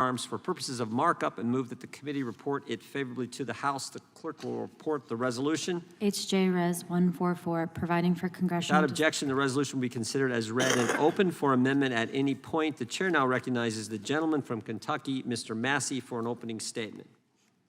Firearms for purposes of markup and move that the committee report it favorably to the House. The clerk will report the resolution. HJ Res 144, providing for congressional... Without objection, the resolution will be considered as read and open for amendment at any point. The chair now recognizes the gentleman from Kentucky, Mr. Massie, for an opening statement.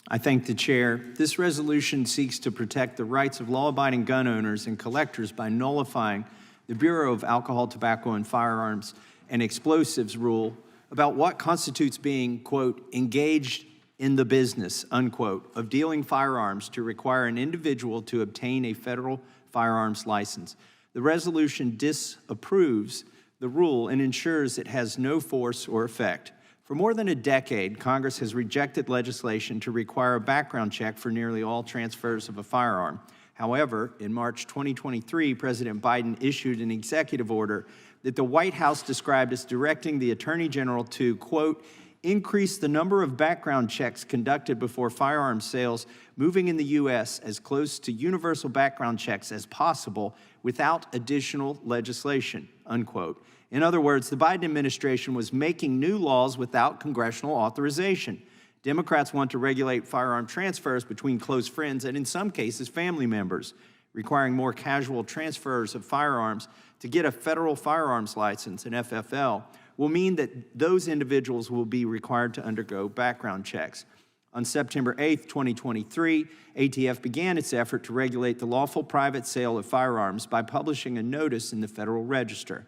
I thank the chair. This resolution seeks to protect the rights of law-abiding gun owners and collectors by nullifying the Bureau of Alcohol, Tobacco, and Firearms and Explosives rule about what constitutes being, quote, engaged in the business, unquote, of dealing firearms to require an individual to obtain a federal firearms license. The resolution disapproves the rule and ensures it has no force or effect. For more than a decade, Congress has rejected legislation to require a background check for nearly all transfers of a firearm. However, in March 2023, President Biden issued an executive order that the White House described as directing the Attorney General to, quote, increase the number of background checks conducted before firearms sales moving in the U.S. as close to universal background checks as possible without additional legislation, unquote. In other words, the Biden administration was making new laws without congressional authorization. Democrats want to regulate firearm transfers between close friends and, in some cases, family members. Requiring more casual transfers of firearms to get a federal firearms license, an FFL, will mean that those individuals will be required to undergo background checks. On September 8, 2023, ATF began its effort to regulate the lawful private sale of firearms by publishing a notice in the Federal Register.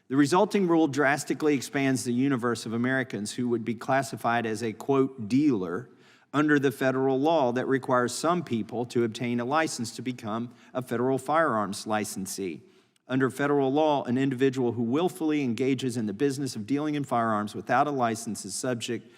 The resulting rule drastically expands the universe of Americans who would be classified as a, quote, dealer under the federal law that requires some people to obtain a license to become a federal firearms licensee. Under federal law, an individual who willfully engages in the business of dealing in firearms without a license is subject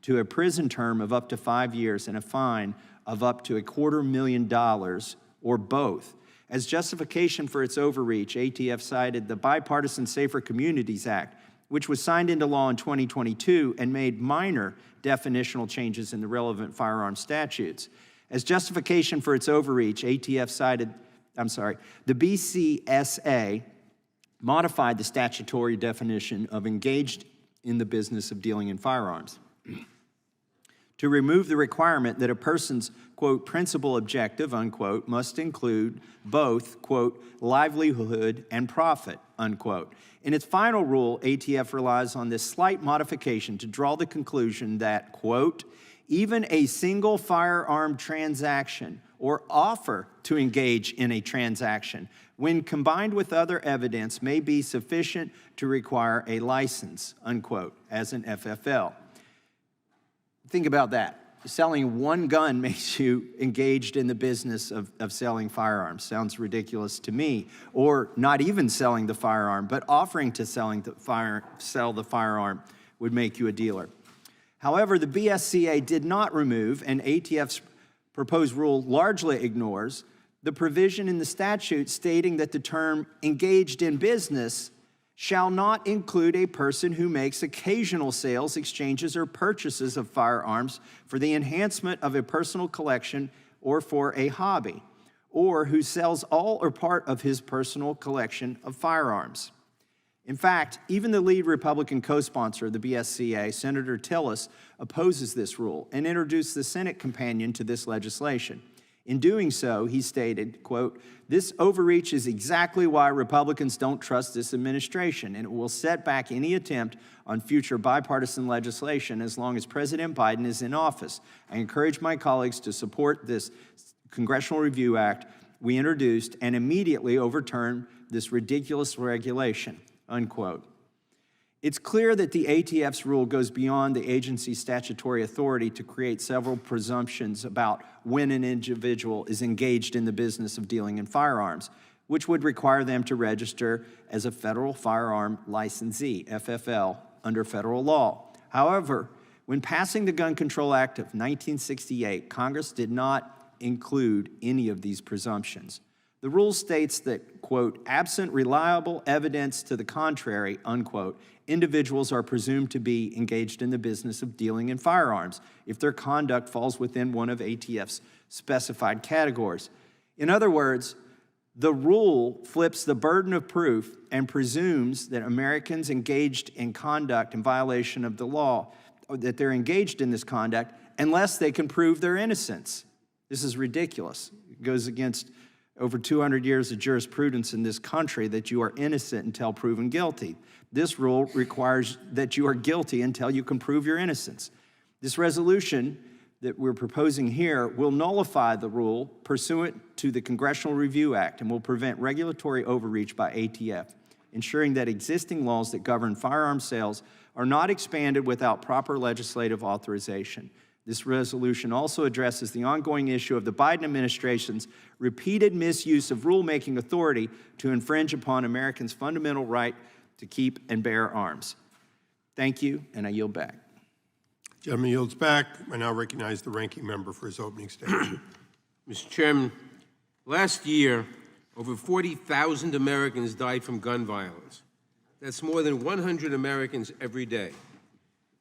to a prison term of up to 5 years and a fine of up to $250,000 or both. As justification for its overreach, ATF cited the Bipartisan Safer Communities Act, which was signed into law in 2022 and made minor definitional changes in the relevant firearm statutes. As justification for its overreach, ATF cited, the BCSA modified the statutory definition of engaged in the business of dealing in firearms to remove the requirement that a person's, quote, principal objective, unquote, must include both, quote, livelihood and profit, unquote. In its final rule, ATF relies on this slight modification to draw the conclusion that, quote, even a single firearm transaction or offer to engage in a transaction, when combined with other evidence, may be sufficient to require a license, unquote, as an FFL. Think about that. Selling one gun makes you engaged in the business of selling firearms. Sounds ridiculous to me. Or not even selling the firearm, but offering to sell the firearm would make you a dealer. However, the BSCA did not remove, and ATF's proposed rule largely ignores, the provision in the statute stating that the term engaged in business shall not include a person who makes occasional sales, exchanges, or purchases of firearms for the enhancement of a personal collection or for a hobby, or who sells all or part of his personal collection of firearms. In fact, even the lead Republican co-sponsor of the BSCA, Senator Tillis, opposes this rule and introduced the Senate companion to this legislation. In doing so, he stated, quote, this overreach is exactly why Republicans don't trust this administration, and it will set back any attempt on future bipartisan legislation as long as President Biden is in office. I encourage my colleagues to support this Congressional Review Act we introduced and immediately overturn this ridiculous regulation, unquote. It's clear that the ATF's rule goes beyond the agency's statutory authority to create several presumptions about when an individual is engaged in the business of dealing in firearms, which would require them to register as a federal firearm licensee, FFL, under federal law. However, when passing the Gun Control Act of 1968, Congress did not include any of these presumptions. The rule states that, quote, absent reliable evidence to the contrary, unquote, individuals are presumed to be engaged in the business of dealing in firearms if their conduct falls within one of ATF's specified categories. In other words, the rule flips the burden of proof and presumes that Americans engaged in conduct in violation of the law that they're engaged in this conduct unless they can prove their innocence. This is ridiculous. It goes against over 200 years of jurisprudence in this country that you are innocent until proven guilty. This rule requires that you are guilty until you can prove your innocence. This resolution that we're proposing here will nullify the rule pursuant to the Congressional Review Act and will prevent regulatory overreach by ATF, ensuring that existing laws that govern firearm sales are not expanded without proper legislative authorization. This resolution also addresses the ongoing issue of the Biden administration's repeated misuse of rulemaking authority to infringe upon Americans' fundamental right to keep and bear arms. Thank you, and I yield back. Gentleman yields back. I now recognize the ranking member for his opening statement. Mr. Chairman, last year, over 40,000 Americans died from gun violence. That's more than 100 Americans every day.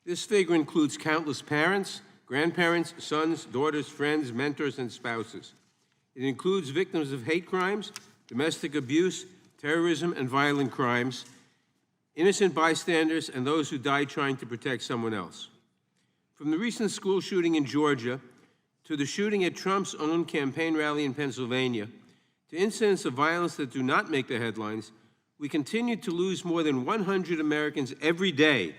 This figure includes countless parents, grandparents, sons, daughters, friends, mentors, and spouses. It includes victims of hate crimes, domestic abuse, terrorism, and violent crimes, innocent bystanders, and those who died trying to protect someone else. From the recent school shooting in Georgia to the shooting at Trump's own campaign rally in Pennsylvania, to incidents of violence that do not make the headlines, we continue to lose more than 100 Americans every day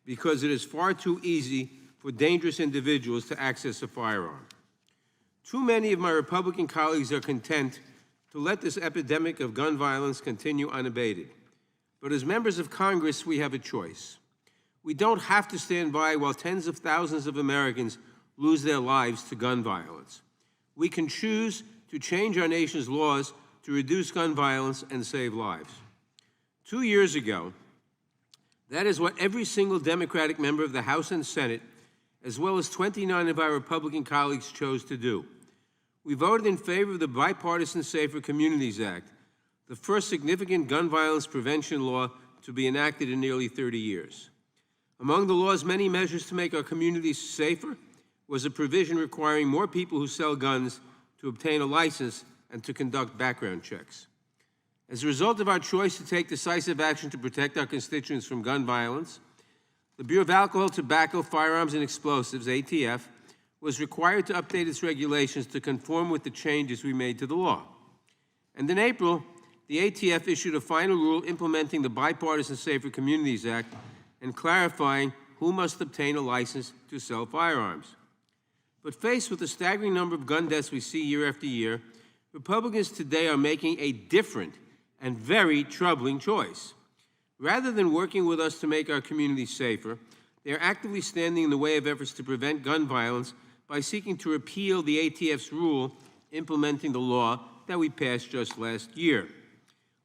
because it is far too easy for dangerous individuals to access a firearm. Too many of my Republican colleagues are content to let this epidemic of gun violence continue unabated. But as members of Congress, we have a choice. We don't have to stand by while tens of thousands of Americans lose their lives to gun violence. We can choose to change our nation's laws to reduce gun violence and save lives. 2 years ago, that is what every single Democratic member of the House and Senate, as well as 29 of our Republican colleagues, chose to do. We voted in favor of the Bipartisan Safer Communities Act, the first significant gun violence prevention law to be enacted in nearly 30 years. Among the law's many measures to make our communities safer was a provision requiring more people who sell guns to obtain a license and to conduct background checks. As a result of our choice to take decisive action to protect our constituents from gun violence, the Bureau of Alcohol, Tobacco, Firearms, and Explosives, ATF, was required to update its regulations to conform with the changes we made to the law. And in April, the ATF issued a final rule implementing the Bipartisan Safer Communities Act and clarifying who must obtain a license to sell firearms. But faced with the staggering number of gun deaths we see year after year, Republicans today are making a different and very troubling choice. Rather than working with us to make our communities safer, they are actively standing in the way of efforts to prevent gun violence by seeking to repeal the ATF's rule implementing the law that we passed just last year.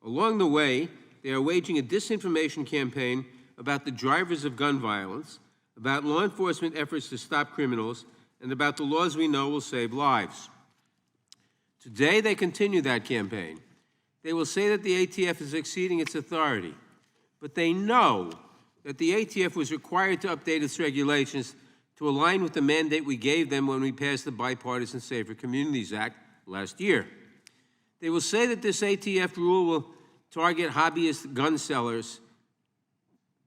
Along the way, they are waging a disinformation campaign about the drivers of gun violence, about law enforcement efforts to stop criminals, and about the laws we know will save lives. Today, they continue that campaign. They will say that the ATF is exceeding its authority, but they know that the ATF was required to update its regulations to align with the mandate we gave them when we passed the Bipartisan Safer Communities Act last year. They will say that this ATF rule will target hobbyist gun sellers,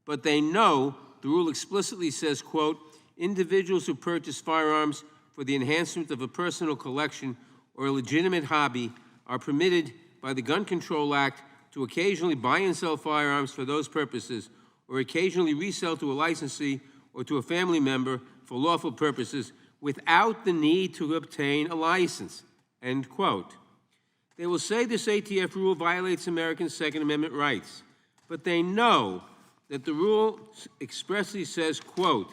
but they know the rule explicitly says, quote, individuals who purchase firearms for the enhancement of a personal collection or a legitimate hobby are permitted by the Gun Control Act to occasionally buy and sell firearms for those purposes or occasionally resell to a licensee or to a family member for lawful purposes without the need to obtain a license, end quote. They will say this ATF rule violates Americans' Second Amendment rights, but they know that the rule expressly says, quote,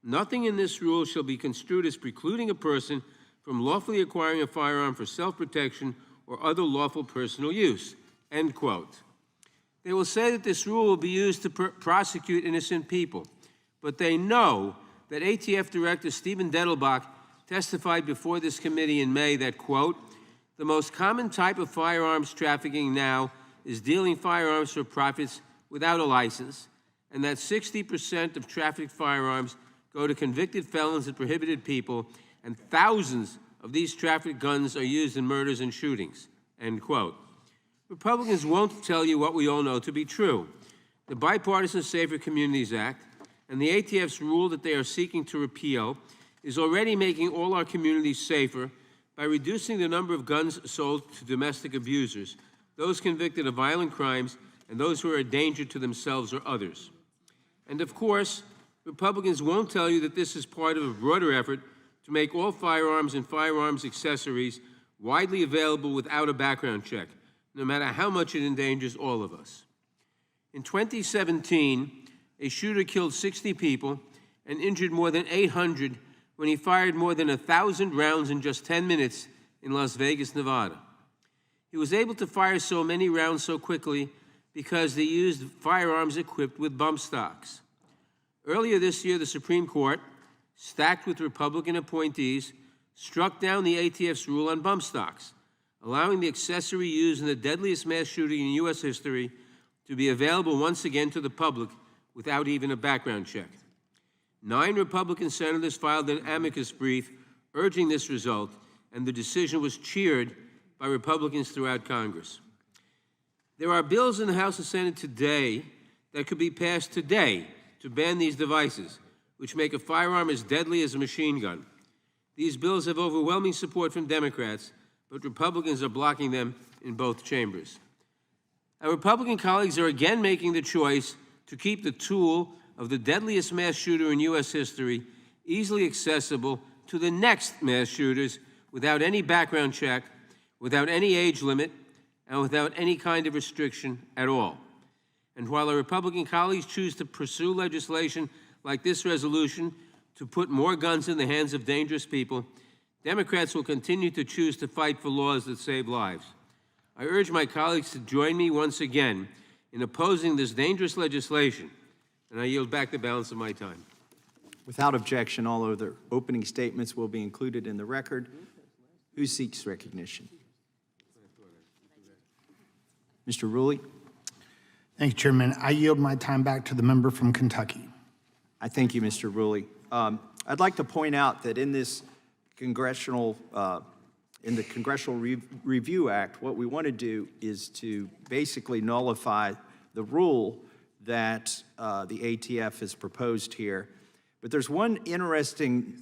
nothing in this rule shall be construed as precluding a person from lawfully acquiring a firearm for self-protection or other lawful personal use, end quote. They will say that this rule will be used to prosecute innocent people, but they know that ATF Director Stephen Dettelbach testified before this committee in May that, quote, the most common type of firearms trafficking now is dealing firearms for profits without a license, and that 60% of trafficked firearms go to convicted felons and prohibited people, and thousands of these trafficked guns are used in murders and shootings, end quote. Republicans won't tell you what we all know to be true. The Bipartisan Safer Communities Act, and the ATF's rule that they are seeking to repeal is already making all our communities safer by reducing the number of guns sold to domestic abusers, those convicted of violent crimes, and those who are a danger to themselves or others. And of course, Republicans won't tell you that this is part of a broader effort to make all firearms and firearms accessories widely available without a background check, no matter how much it endangers all of us. In 2017, a shooter killed 60 people and injured more than 800 when he fired more than 1,000 rounds in just 10 minutes in Las Vegas, Nevada. He was able to fire so many rounds so quickly because they used firearms equipped with bump stocks. Earlier this year, the Supreme Court, stacked with Republican appointees, struck down the ATF's rule on bump stocks, allowing the accessory used in the deadliest mass shooting in U.S. history to be available once again to the public without even a background check. 9 Republican senators filed an amicus brief urging this result, and the decision was cheered by Republicans throughout Congress. There are bills in the House and Senate today that could be passed today to ban these devices, which make a firearm as deadly as a machine gun. These bills have overwhelming support from Democrats, but Republicans are blocking them in both chambers. Our Republican colleagues are again making the choice to keep the tool of the deadliest mass shooter in U.S. history easily accessible to the next mass shooters without any background check, without any age limit, and without any kind of restriction at all. And while our Republican colleagues choose to pursue legislation like this resolution to put more guns in the hands of dangerous people, Democrats will continue to choose to fight for laws that save lives. I urge my colleagues to join me once again in opposing this dangerous legislation, and I yield back the balance of my time. Without objection, all other opening statements will be included in the record. Who seeks recognition? Mr. Rulli? Thank you, Chairman. I yield my time back to the member from Kentucky. I thank you, Mr. Rulli. I'd like to point out that in this Congressional Review Act, what we want to do is to basically nullify the rule that the ATF has proposed here. But there's one interesting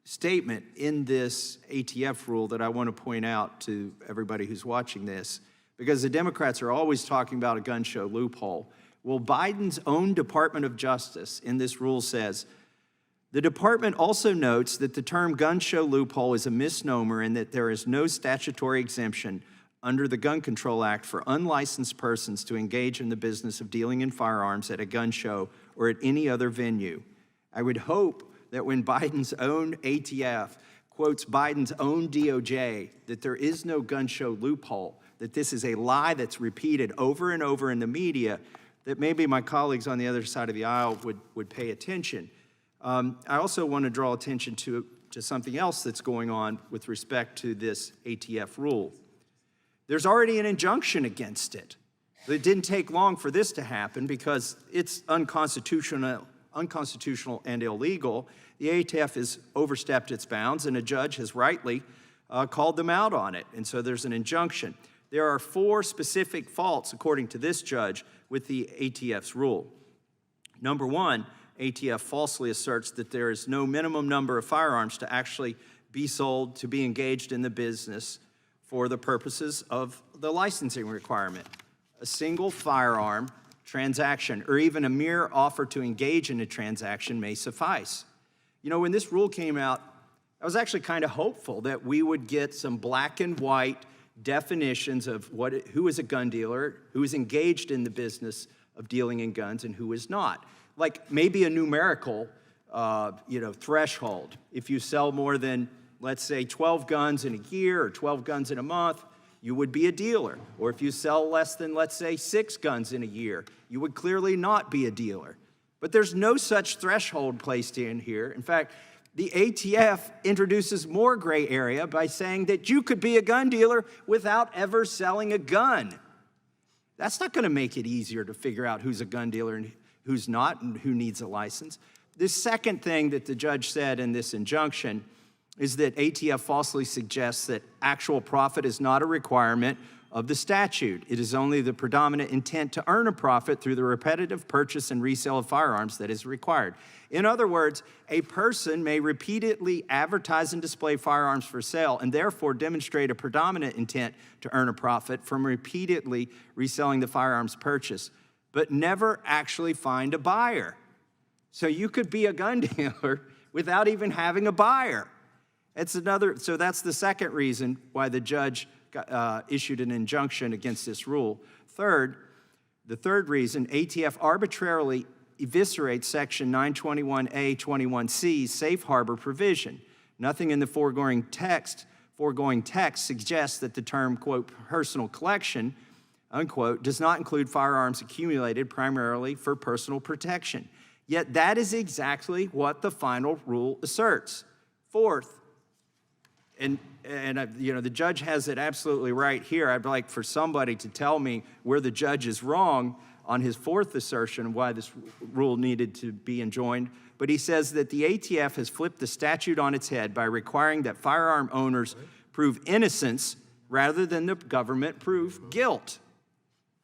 statement in this ATF rule that I want to point out to everybody who's watching this, because the Democrats are always talking about a gun show loophole. Well, Biden's own Department of Justice in this rule says, the department also notes that the term gun show loophole is a misnomer and that there is no statutory exemption under the Gun Control Act for unlicensed persons to engage in the business of dealing in firearms at a gun show or at any other venue. I would hope that when Biden's own ATF quotes Biden's own DOJ that there is no gun show loophole, that this is a lie that's repeated over and over in the media, that maybe my colleagues on the other side of the aisle would pay attention. I also want to draw attention to something else that's going on with respect to this ATF rule. There's already an injunction against it. It didn't take long for this to happen because it's unconstitutional and illegal. The ATF has overstepped its bounds, and a judge has rightly called them out on it, and so there's an injunction. There are 4 specific faults, according to this judge, with the ATF's rule. Number 1, ATF falsely asserts that there is no minimum number of firearms to actually be sold to be engaged in the business for the purposes of the licensing requirement. A single firearm transaction or even a mere offer to engage in a transaction may suffice. You know, when this rule came out, I was actually kind of hopeful that we would get some black and white definitions of who is a gun dealer, who is engaged in the business of dealing in guns, and who is not. Like maybe a numerical, threshold. If you sell more than, let's say, 12 guns in a year or 12 guns in a month, you would be a dealer. Or if you sell less than, let's say, 6 guns in a year, you would clearly not be a dealer. But there's no such threshold placed in here. In fact, the ATF introduces more gray area by saying that you could be a gun dealer without ever selling a gun. That's not going to make it easier to figure out who's a gun dealer and who's not and who needs a license. The second thing that the judge said in this injunction is that ATF falsely suggests that actual profit is not a requirement of the statute. It is only the predominant intent to earn a profit through the repetitive purchase and resale of firearms that is required. In other words, a person may repeatedly advertise and display firearms for sale and therefore demonstrate a predominant intent to earn a profit from repeatedly reselling the firearms purchased, but never actually find a buyer. So you could be a gun dealer without even having a buyer. So that's the second reason why the judge issued an injunction against this rule. The third reason, ATF arbitrarily eviscerates Section 921A21C's safe harbor provision. Nothing in the foregoing text suggests that the term, quote, personal collection, unquote, does not include firearms accumulated primarily for personal protection. Yet that is exactly what the final rule asserts. Fourth, and the judge has it absolutely right here. I'd like for somebody to tell me where the judge is wrong on his fourth assertion why this rule needed to be enjoined. But he says that the ATF has flipped the statute on its head by requiring that firearm owners prove innocence rather than the government prove guilt.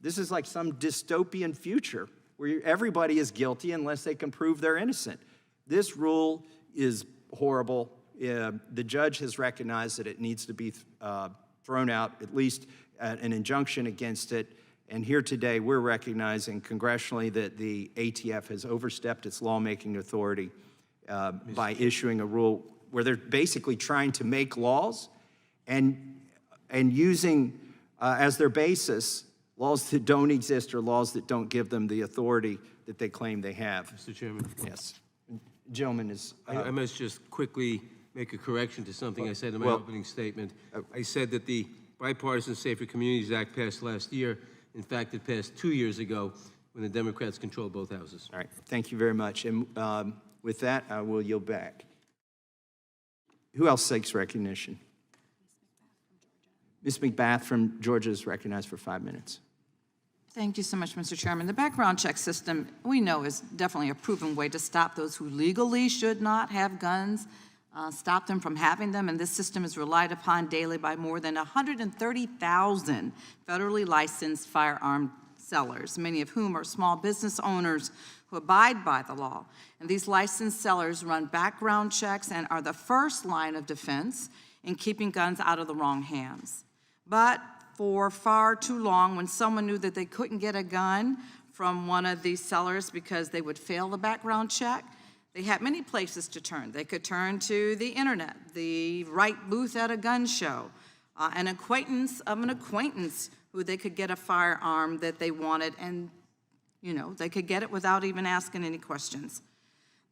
This is like some dystopian future where everybody is guilty unless they can prove they're innocent. This rule is horrible. The judge has recognized that it needs to be thrown out, at least an injunction against it. And here today, we're recognizing congressionally that the ATF has overstepped its lawmaking authority by issuing a rule where they're basically trying to make laws and using as their basis laws that don't exist or laws that don't give them the authority that they claim they have. Mr. Chairman? Yes. Gentleman is... I must just quickly make a correction to something I said in my opening statement. I said that the Bipartisan Safer Communities Act passed last year. In fact, it passed 2 years ago when the Democrats controlled both houses. All right, thank you very much. And with that, I will yield back. Who else seeks recognition? Ms. McBath from Georgia is recognized for 5 minutes. Thank you so much, Mr. Chairman. The background check system, we know, is definitely a proven way to stop those who legally should not have guns, stop them from having them, and this system is relied upon daily by more than 130,000 federally licensed firearm sellers, many of whom are small business owners who abide by the law. And these licensed sellers run background checks and are the first line of defense in keeping guns out of the wrong hands. But for far too long, when someone knew that they couldn't get a gun from one of these sellers because they would fail the background check, they had many places to turn. They could turn to the internet, the right booth at a gun show, an acquaintance of an acquaintance who they could get a firearm that they wanted, and they could get it without even asking any questions.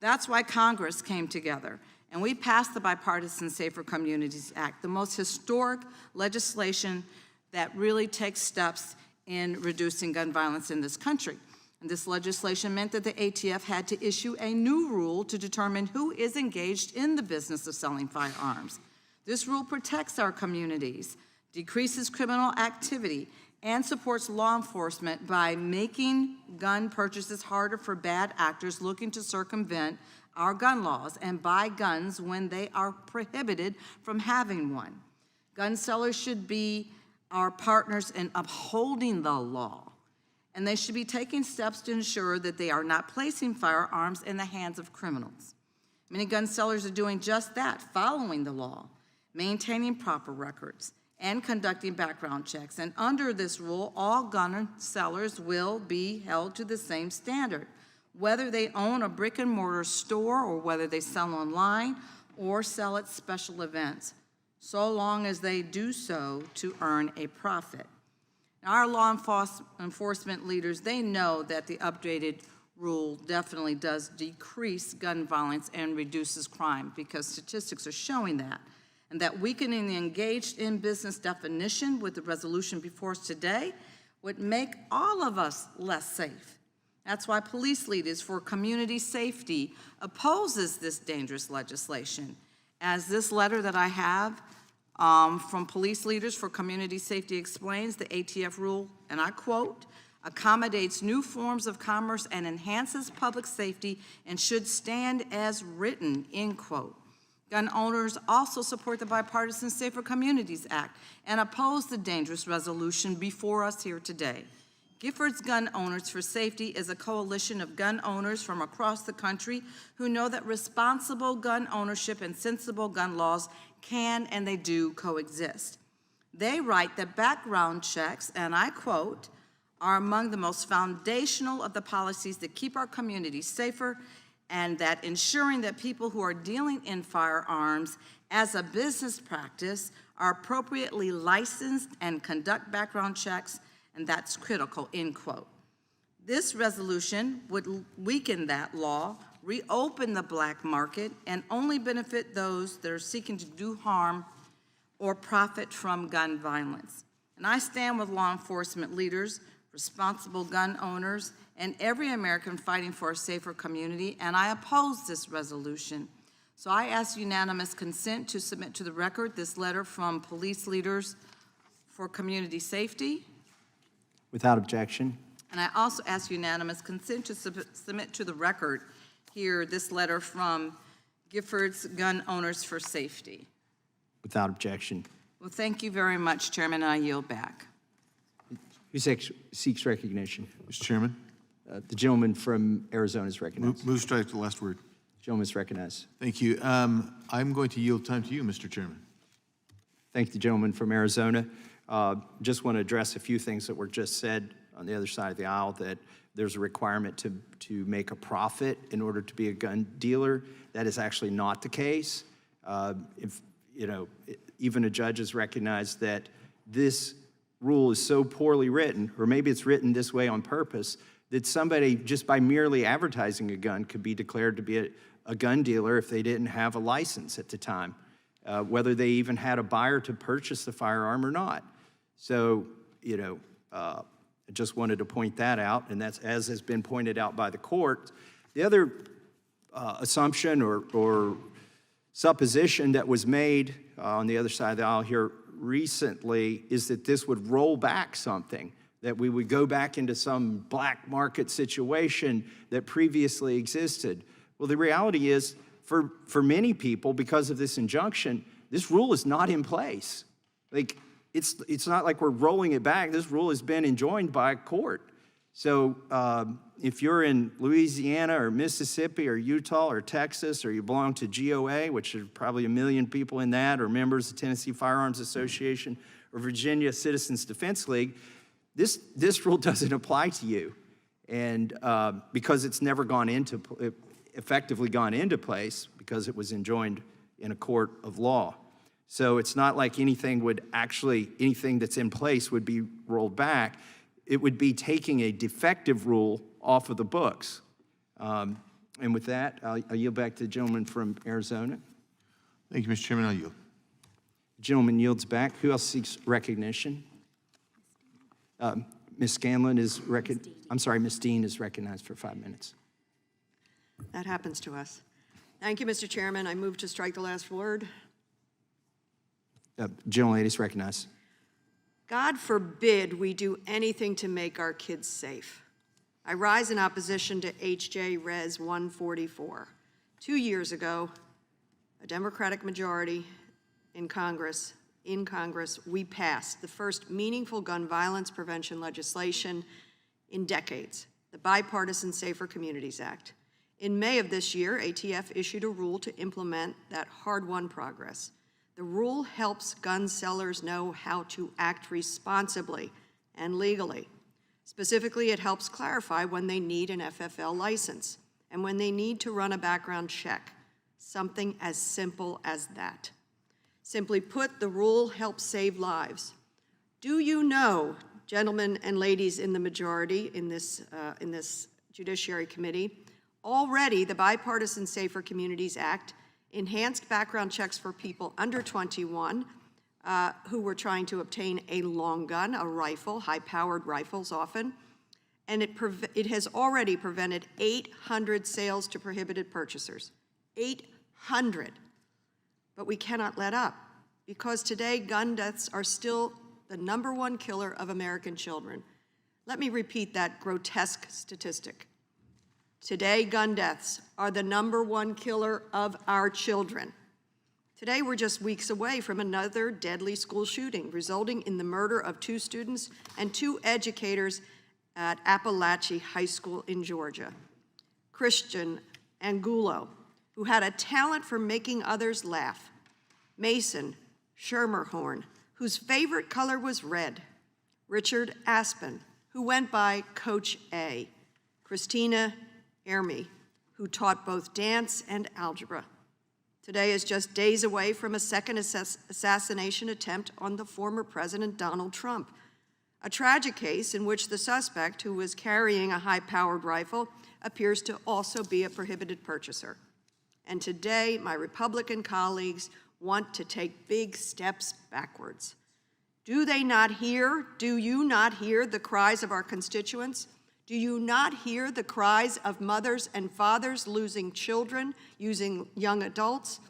That's why Congress came together, and we passed the Bipartisan Safer Communities Act, the most historic legislation that really takes steps in reducing gun violence in this country. And this legislation meant that the ATF had to issue a new rule to determine who is engaged in the business of selling firearms. This rule protects our communities, decreases criminal activity, and supports law enforcement by making gun purchases harder for bad actors looking to circumvent our gun laws and buy guns when they are prohibited from having one. Gun sellers should be our partners in upholding the law, and they should be taking steps to ensure that they are not placing firearms in the hands of criminals. Many gun sellers are doing just that, following the law, maintaining proper records, and conducting background checks. And under this rule, all gun sellers will be held to the same standard, whether they own a brick and mortar store or whether they sell online or sell at special events, so long as they do so to earn a profit. Now, our law enforcement leaders, they know that the updated rule definitely does decrease gun violence and reduces crime, because statistics are showing that. And that weakening the engaged in business definition with the resolution before us today would make all of us less safe. That's why Police Leaders for Community Safety opposes this dangerous legislation. As this letter that I have from Police Leaders for Community Safety explains, the ATF rule, and I quote, accommodates new forms of commerce and enhances public safety and should stand as written, end quote. Gun owners also support the bipartisan Safer Communities Act and oppose the dangerous resolution before us here today. Giffords Gun Owners for Safety is a coalition of gun owners from across the country who know that responsible gun ownership and sensible gun laws can and they do coexist. They write that background checks, and I quote, are among the most foundational of the policies that keep our communities safer, and that ensuring that people who are dealing in firearms as a business practice are appropriately licensed and conduct background checks, and that's critical, end quote. This resolution would weaken that law, reopen the black market, and only benefit those that are seeking to do harm or profit from gun violence. And I stand with law enforcement leaders, responsible gun owners, and every American fighting for a safer community, and I oppose this resolution. So I ask unanimous consent to submit to the record this letter from police leaders for community safety. Without objection. And I also ask unanimous consent to submit to the record here this letter from Giffords Gun Owners for Safety. Without objection. Well, thank you very much, Chairman, and I yield back. Who seeks recognition? Mr. Chairman, The gentleman from Arizona is recognized. move strike the last word. Gentleman is recognized. Thank you. I'm going to yield time to you, Mr. Chairman. Thank the gentleman from Arizona. Just want to address a few things that were just said on the other side of the aisle, that there's a requirement to make a profit in order to be a gun dealer. That is actually not the case. Even a judge has recognized that this rule is so poorly written, or maybe it's written this way on purpose, that somebody just by merely advertising a gun could be declared to be a gun dealer if they didn't have a license at the time, whether they even had a buyer to purchase the firearm or not. So, I just wanted to point that out, and that's as has been pointed out by the court. The other assumption or supposition that was made on the other side of the aisle here recently is that this would roll back something, that we would go back into some black market situation that previously existed. Well, the reality is, for many people, because of this injunction, this rule is not in place. It's not like we're rolling it back. This rule has been enjoined by a court. So if you're in Louisiana or Mississippi or Utah or Texas, or you belong to GOA, which are probably 1 million people in that, or members of the Tennessee Firearms Association or Virginia Citizens Defense League, this rule doesn't apply to you. And because it's never effectively gone into place, because it was enjoined in a court of law. So it's not like anything that's in place would be rolled back. It would be taking a defective rule off of the books. And with that, I'll yield back to the gentleman from Arizona. Thank you, Mr. Chairman. I'll yield. The gentleman yields back. Who else seeks recognition? Ms. Scanlon is Ms. Dean is recognized for 5 minutes. That happens to us. Thank you, Mr. Chairman. I move to strike the last word. Gentlelady is recognized. God forbid we do anything to make our kids safe. I rise in opposition to H.J. Res. 144. 2 years ago, a Democratic majority in Congress, we passed the first meaningful gun violence prevention legislation in decades, the Bipartisan Safer Communities Act. In May of this year, ATF issued a rule to implement that hard-won progress. The rule helps gun sellers know how to act responsibly and legally. Specifically, it helps clarify when they need an FFL license and when they need to run a background check, something as simple as that. Simply put, the rule helps save lives. Do you know, gentlemen and ladies in the majority in this Judiciary Committee, already the Bipartisan Safer Communities Act enhanced background checks for people under 21 who were trying to obtain a long gun, a rifle, high-powered rifles often, and it has already prevented 800 sales to prohibited purchasers. 800. But we cannot let up, because today gun deaths are still the #1 killer of American children. Let me repeat that grotesque statistic. Today, gun deaths are the #1 killer of our children. Today, we're just weeks away from another deadly school shooting, resulting in the murder of 2 students and 2 educators at Appalachia High School in Georgia. Christian Angulo, who had a talent for making others laugh. Mason Schermerhorn, whose favorite color was red. Richard Aspen, who went by Coach A. Christina Ermy, who taught both dance and algebra. Today is just days away from a second assassination attempt on the former President Donald Trump, a tragic case in which the suspect, who was carrying a high-powered rifle, appears to also be a prohibited purchaser. And today, my Republican colleagues want to take big steps backwards. Do you not hear the cries of our constituents? Do you not hear the cries of mothers and fathers losing children, using young adults?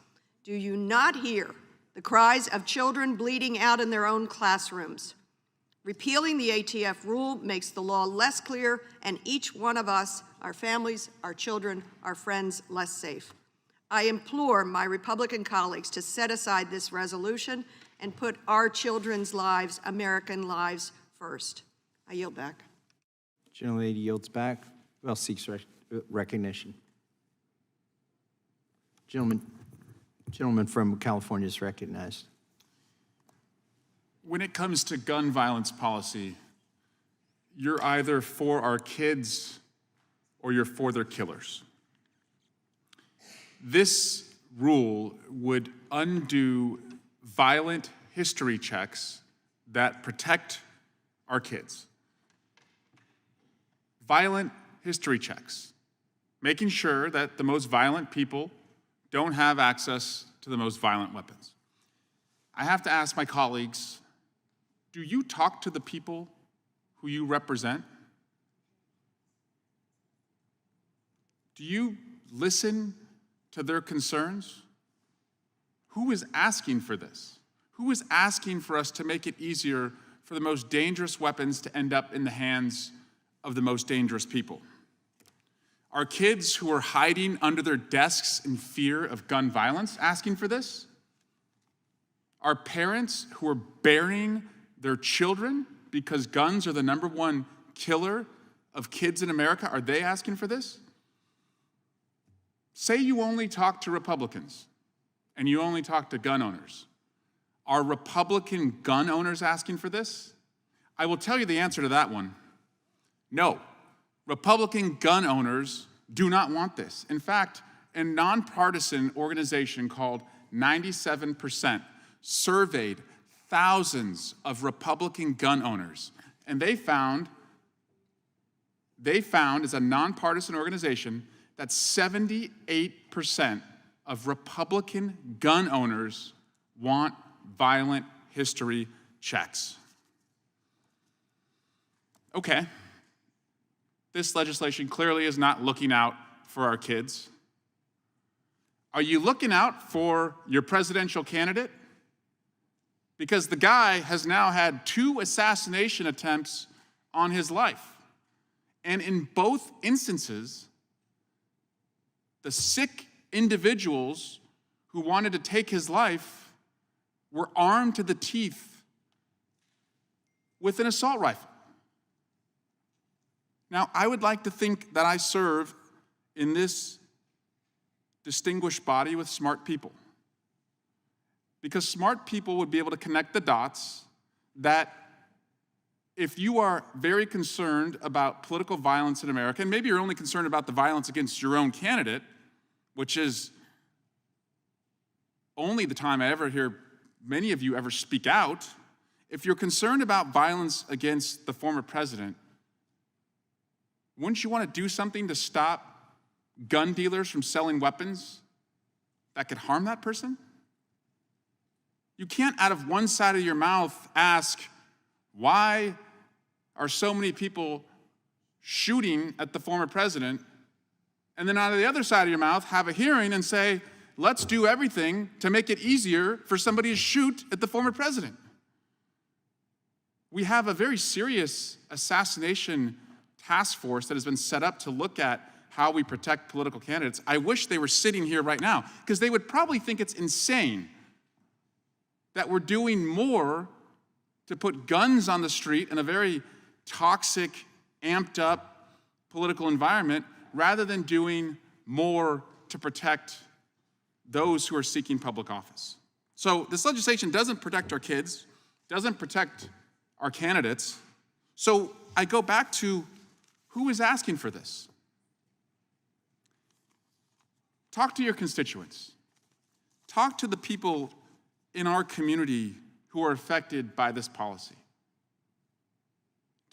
Do you not hear the cries of children bleeding out in their own classrooms? Repealing the ATF rule makes the law less clear and each one of us, our families, our children, our friends, less safe. I implore my Republican colleagues to set aside this resolution and put our children's lives, American lives, first. I yield back. Gentlelady yields back. Who else seeks recognition? Gentleman from California is recognized. When it comes to gun violence policy, you're either for our kids or you're for their killers. This rule would undo violent history checks that protect our kids. Violent history checks, making sure that the most violent people don't have access to the most violent weapons. I have to ask my colleagues, do you talk to the people who you represent? Do you listen to their concerns? Who is asking for this? Who is asking for us to make it easier for the most dangerous weapons to end up in the hands of the most dangerous people? Are kids who are hiding under their desks in fear of gun violence asking for this? Are parents who are burying their children because guns are the #1 killer of kids in America, are they asking for this? Say you only talk to Republicans and you only talk to gun owners. Are Republican gun owners asking for this? I will tell you the answer to that one. No, Republican gun owners do not want this. In fact, a nonpartisan organization called 97% surveyed thousands of Republican gun owners, and they found as a nonpartisan organization that 78% of Republican gun owners want violent history checks. Okay. This legislation clearly is not looking out for our kids. Are you looking out for your presidential candidate? Because the guy has now had 2 assassination attempts on his life. And in both instances, the sick individuals who wanted to take his life were armed to the teeth with an assault rifle. Now, I would like to think that I serve in this distinguished body with smart people. Because smart people would be able to connect the dots that if you are very concerned about political violence in America, and maybe you're only concerned about the violence against your own candidate, which is only the time I ever hear many of you ever speak out, if you're concerned about violence against the former president, wouldn't you want to do something to stop gun dealers from selling weapons that could harm that person? You can't, out of one side of your mouth, ask, why are so many people shooting at the former president, and then out of the other side of your mouth, have a hearing and say, let's do everything to make it easier for somebody to shoot at the former president. We have a very serious assassination task force that has been set up to look at how we protect political candidates. I wish they were sitting here right now, because they would probably think it's insane that we're doing more to put guns on the street in a very toxic, amped up political environment rather than doing more to protect those who are seeking public office. So this legislation doesn't protect our kids, doesn't protect our candidates. So I go back to who is asking for this? Talk to your constituents. Talk to the people in our community who are affected by this policy.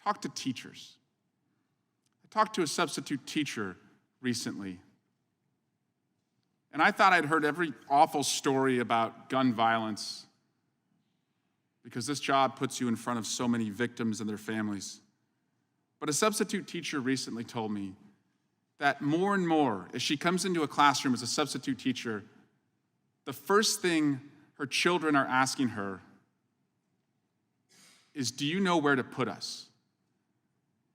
Talk to teachers. I talked to a substitute teacher recently, and I thought I'd heard every awful story about gun violence because this job puts you in front of so many victims and their families. But a substitute teacher recently told me that more and more, as she comes into a classroom as a substitute teacher, the first thing her children are asking her is, do you know where to put us?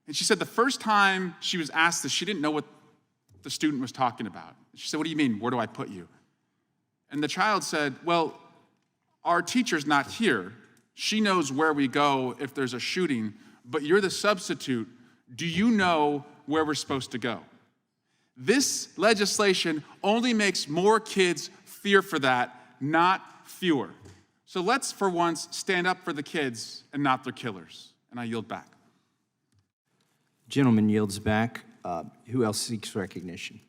And she said the first time she was asked this, she didn't know what the student was talking about. She said, what do you mean, where do I put you? And the child said, well, our teacher's not here. She knows where we go if there's a shooting, but you're the substitute. Do you know where we're supposed to go? This legislation only makes more kids fear for that, not fewer. So let's, for once, stand up for the kids and not their killers. And I yield back. Gentleman yields back. Who else seeks recognition?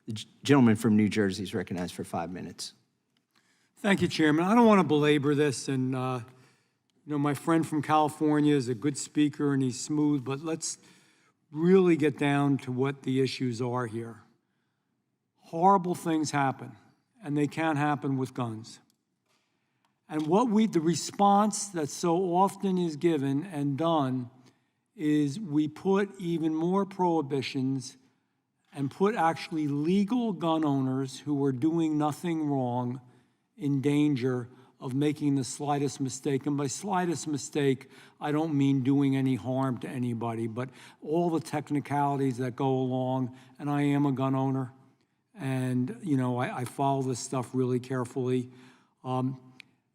The gentleman from New Jersey is recognized for 5 minutes. Thank you, Chairman. I don't want to belabor this, and my friend from California is a good speaker and he's smooth, but let's really get down to what the issues are here. Horrible things happen, and they can happen with guns. And the response that so often is given and done is we put even more prohibitions and put actually legal gun owners who are doing nothing wrong in danger of making the slightest mistake. And by slightest mistake, I don't mean doing any harm to anybody, but all the technicalities that go along. And I am a gun owner, and I follow this stuff really carefully.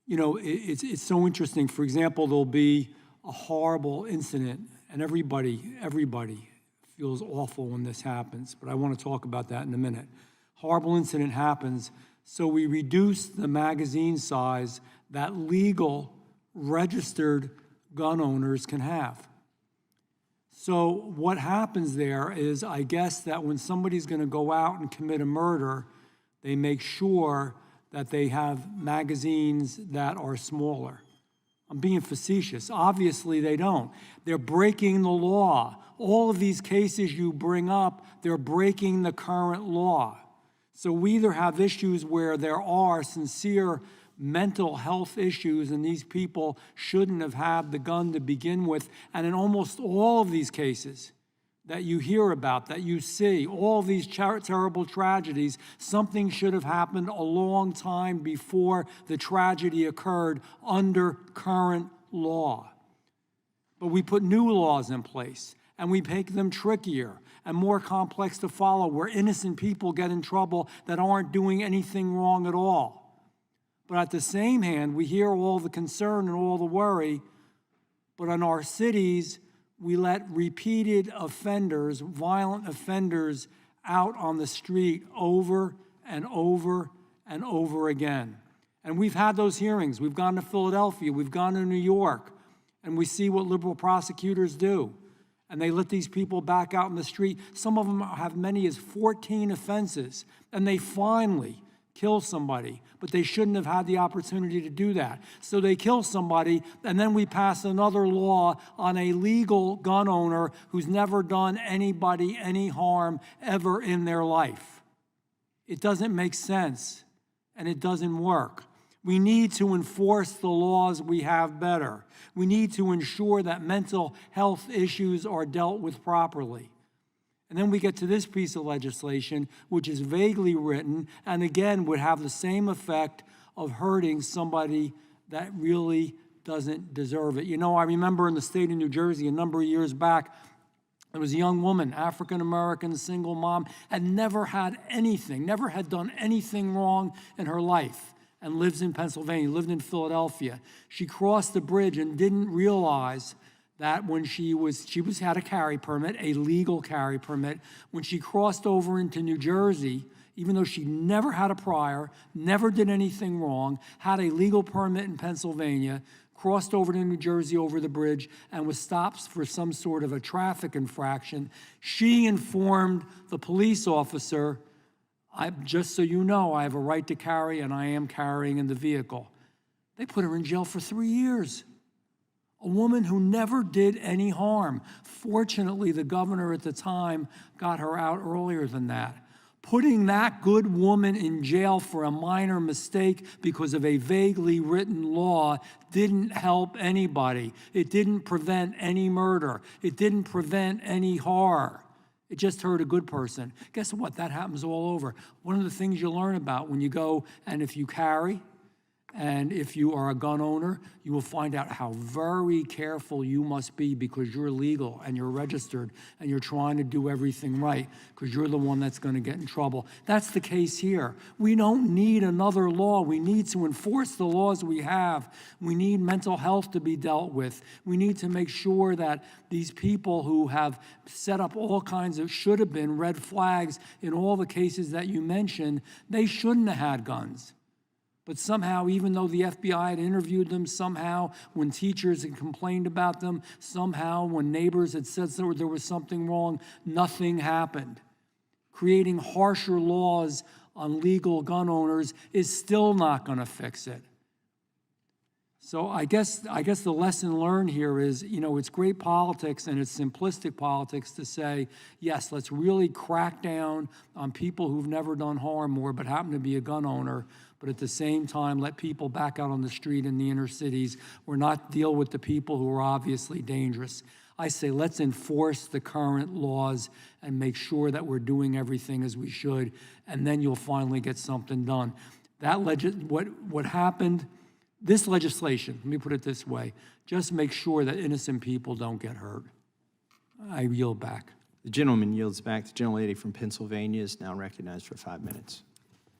It's so interesting. For example, there'll be a horrible incident, and everybody feels awful when this happens, but I want to talk about that in a minute. Horrible incident happens, so we reduce the magazine size that legal, registered gun owners can have. So what happens there is, I guess, that when somebody's going to go out and commit a murder, they make sure that they have magazines that are smaller. I'm being facetious. Obviously, they don't. They're breaking the law. All of these cases you bring up, they're breaking the current law. So we either have issues where there are sincere mental health issues and these people shouldn't have had the gun to begin with, and in almost all of these cases that you hear about, that you see, all these terrible tragedies, something should have happened a long time before the tragedy occurred under current law. But we put new laws in place, and we make them trickier and more complex to follow, where innocent people get in trouble that aren't doing anything wrong at all. But at the same hand, we hear all the concern and all the worry, but in our cities, we let repeated offenders, violent offenders, out on the street over and over and over again. And we've had those hearings. We've gone to Philadelphia, we've gone to New York, and we see what liberal prosecutors do. And they let these people back out in the street. Some of them have many as 14 offenses, and they finally kill somebody, but they shouldn't have had the opportunity to do that. So they kill somebody, and then we pass another law on a legal gun owner who's never done anybody any harm ever in their life. It doesn't make sense, and it doesn't work. We need to enforce the laws we have better. We need to ensure that mental health issues are dealt with properly. And then we get to this piece of legislation, which is vaguely written, and again would have the same effect of hurting somebody that really doesn't deserve it. I remember in the state of New Jersey a number of years back, there was a young woman, African-American, single mom, had never had anything, never had done anything wrong in her life. and lives in Pennsylvania, lived in Philadelphia. She crossed the bridge and didn't realize that when she had a carry permit, a legal carry permit. When she crossed over into New Jersey, even though she never had a prior, never did anything wrong, had a legal permit in Pennsylvania, crossed over to New Jersey over the bridge and was stopped for some sort of a traffic infraction. She informed the police officer, just so you know, I have a right to carry and I am carrying in the vehicle. They put her in jail for 3 years. A woman who never did any harm. Fortunately, the governor at the time got her out earlier than that. Putting that good woman in jail for a minor mistake because of a vaguely written law didn't help anybody. It didn't prevent any murder. It didn't prevent any horror. It just hurt a good person. Guess what? That happens all over. One of the things you learn about when you go and if you carry, and if you are a gun owner, you will find out how very careful you must be because you're legal and you're registered and you're trying to do everything right because you're the one that's going to get in trouble. That's the case here. We don't need another law. We need to enforce the laws we have. We need mental health to be dealt with. We need to make sure that these people who have set up all kinds of should have been red flags in all the cases that you mentioned, they shouldn't have had guns. But somehow, even though the FBI had interviewed them, somehow when teachers had complained about them, somehow when neighbors had said there was something wrong, nothing happened. Creating harsher laws on legal gun owners is still not going to fix it. So I guess the lesson learned here is, it's great politics and it's simplistic politics to say, yes, let's really crack down on people who've never done harm more but happen to be a gun owner, but at the same time let people back out on the street in the inner cities or not deal with the people who are obviously dangerous. I say let's enforce the current laws and make sure that we're doing everything as we should, and then you'll finally get something done. What happened, this legislation, let me put it this way, just make sure that innocent people don't get hurt. I yield back. The gentleman yields back. The gentlelady from Pennsylvania is now recognized for 5 minutes.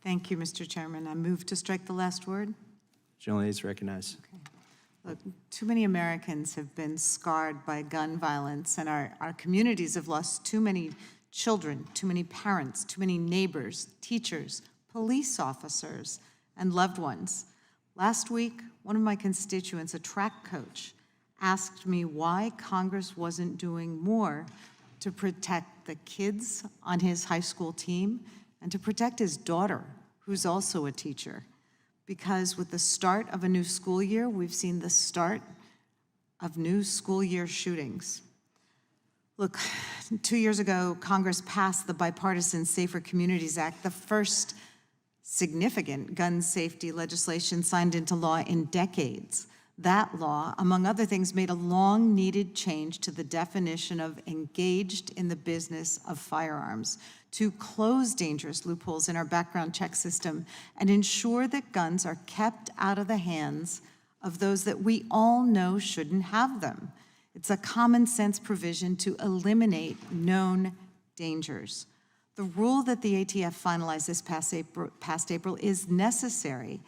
Thank you, Mr. Chairman. I move to strike the last word. Gentlelady is recognized. Okay. Look, too many Americans have been scarred by gun violence, and our communities have lost too many children, too many parents, too many neighbors, teachers, police officers, and loved ones. Last week, one of my constituents, a track coach, asked me why Congress wasn't doing more to protect the kids on his high school team and to protect his daughter, who's also a teacher. Because with the start of a new school year, we've seen the start of new school year shootings. Look, 2 years ago, Congress passed the Bipartisan Safer Communities Act, the first significant gun safety legislation signed into law in decades. That law, among other things, made a long-needed change to the definition of engaged in the business of firearms to close dangerous loopholes in our background check system and ensure that guns are kept out of the hands of those that we all know shouldn't have them. It's a common sense provision to eliminate known dangers. The rule that the ATF finalized this past April is necessary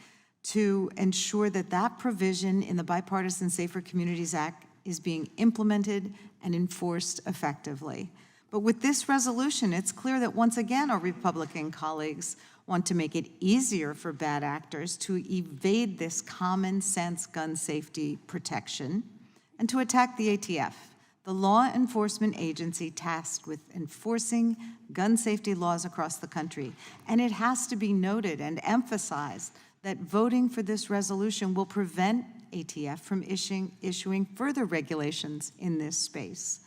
to ensure that that provision in the Bipartisan Safer Communities Act is being implemented and enforced effectively. But with this resolution, it's clear that once again our Republican colleagues want to make it easier for bad actors to evade this common sense gun safety protection and to attack the ATF, the law enforcement agency tasked with enforcing gun safety laws across the country. And it has to be noted and emphasized that voting for this resolution will prevent ATF from issuing further regulations in this space.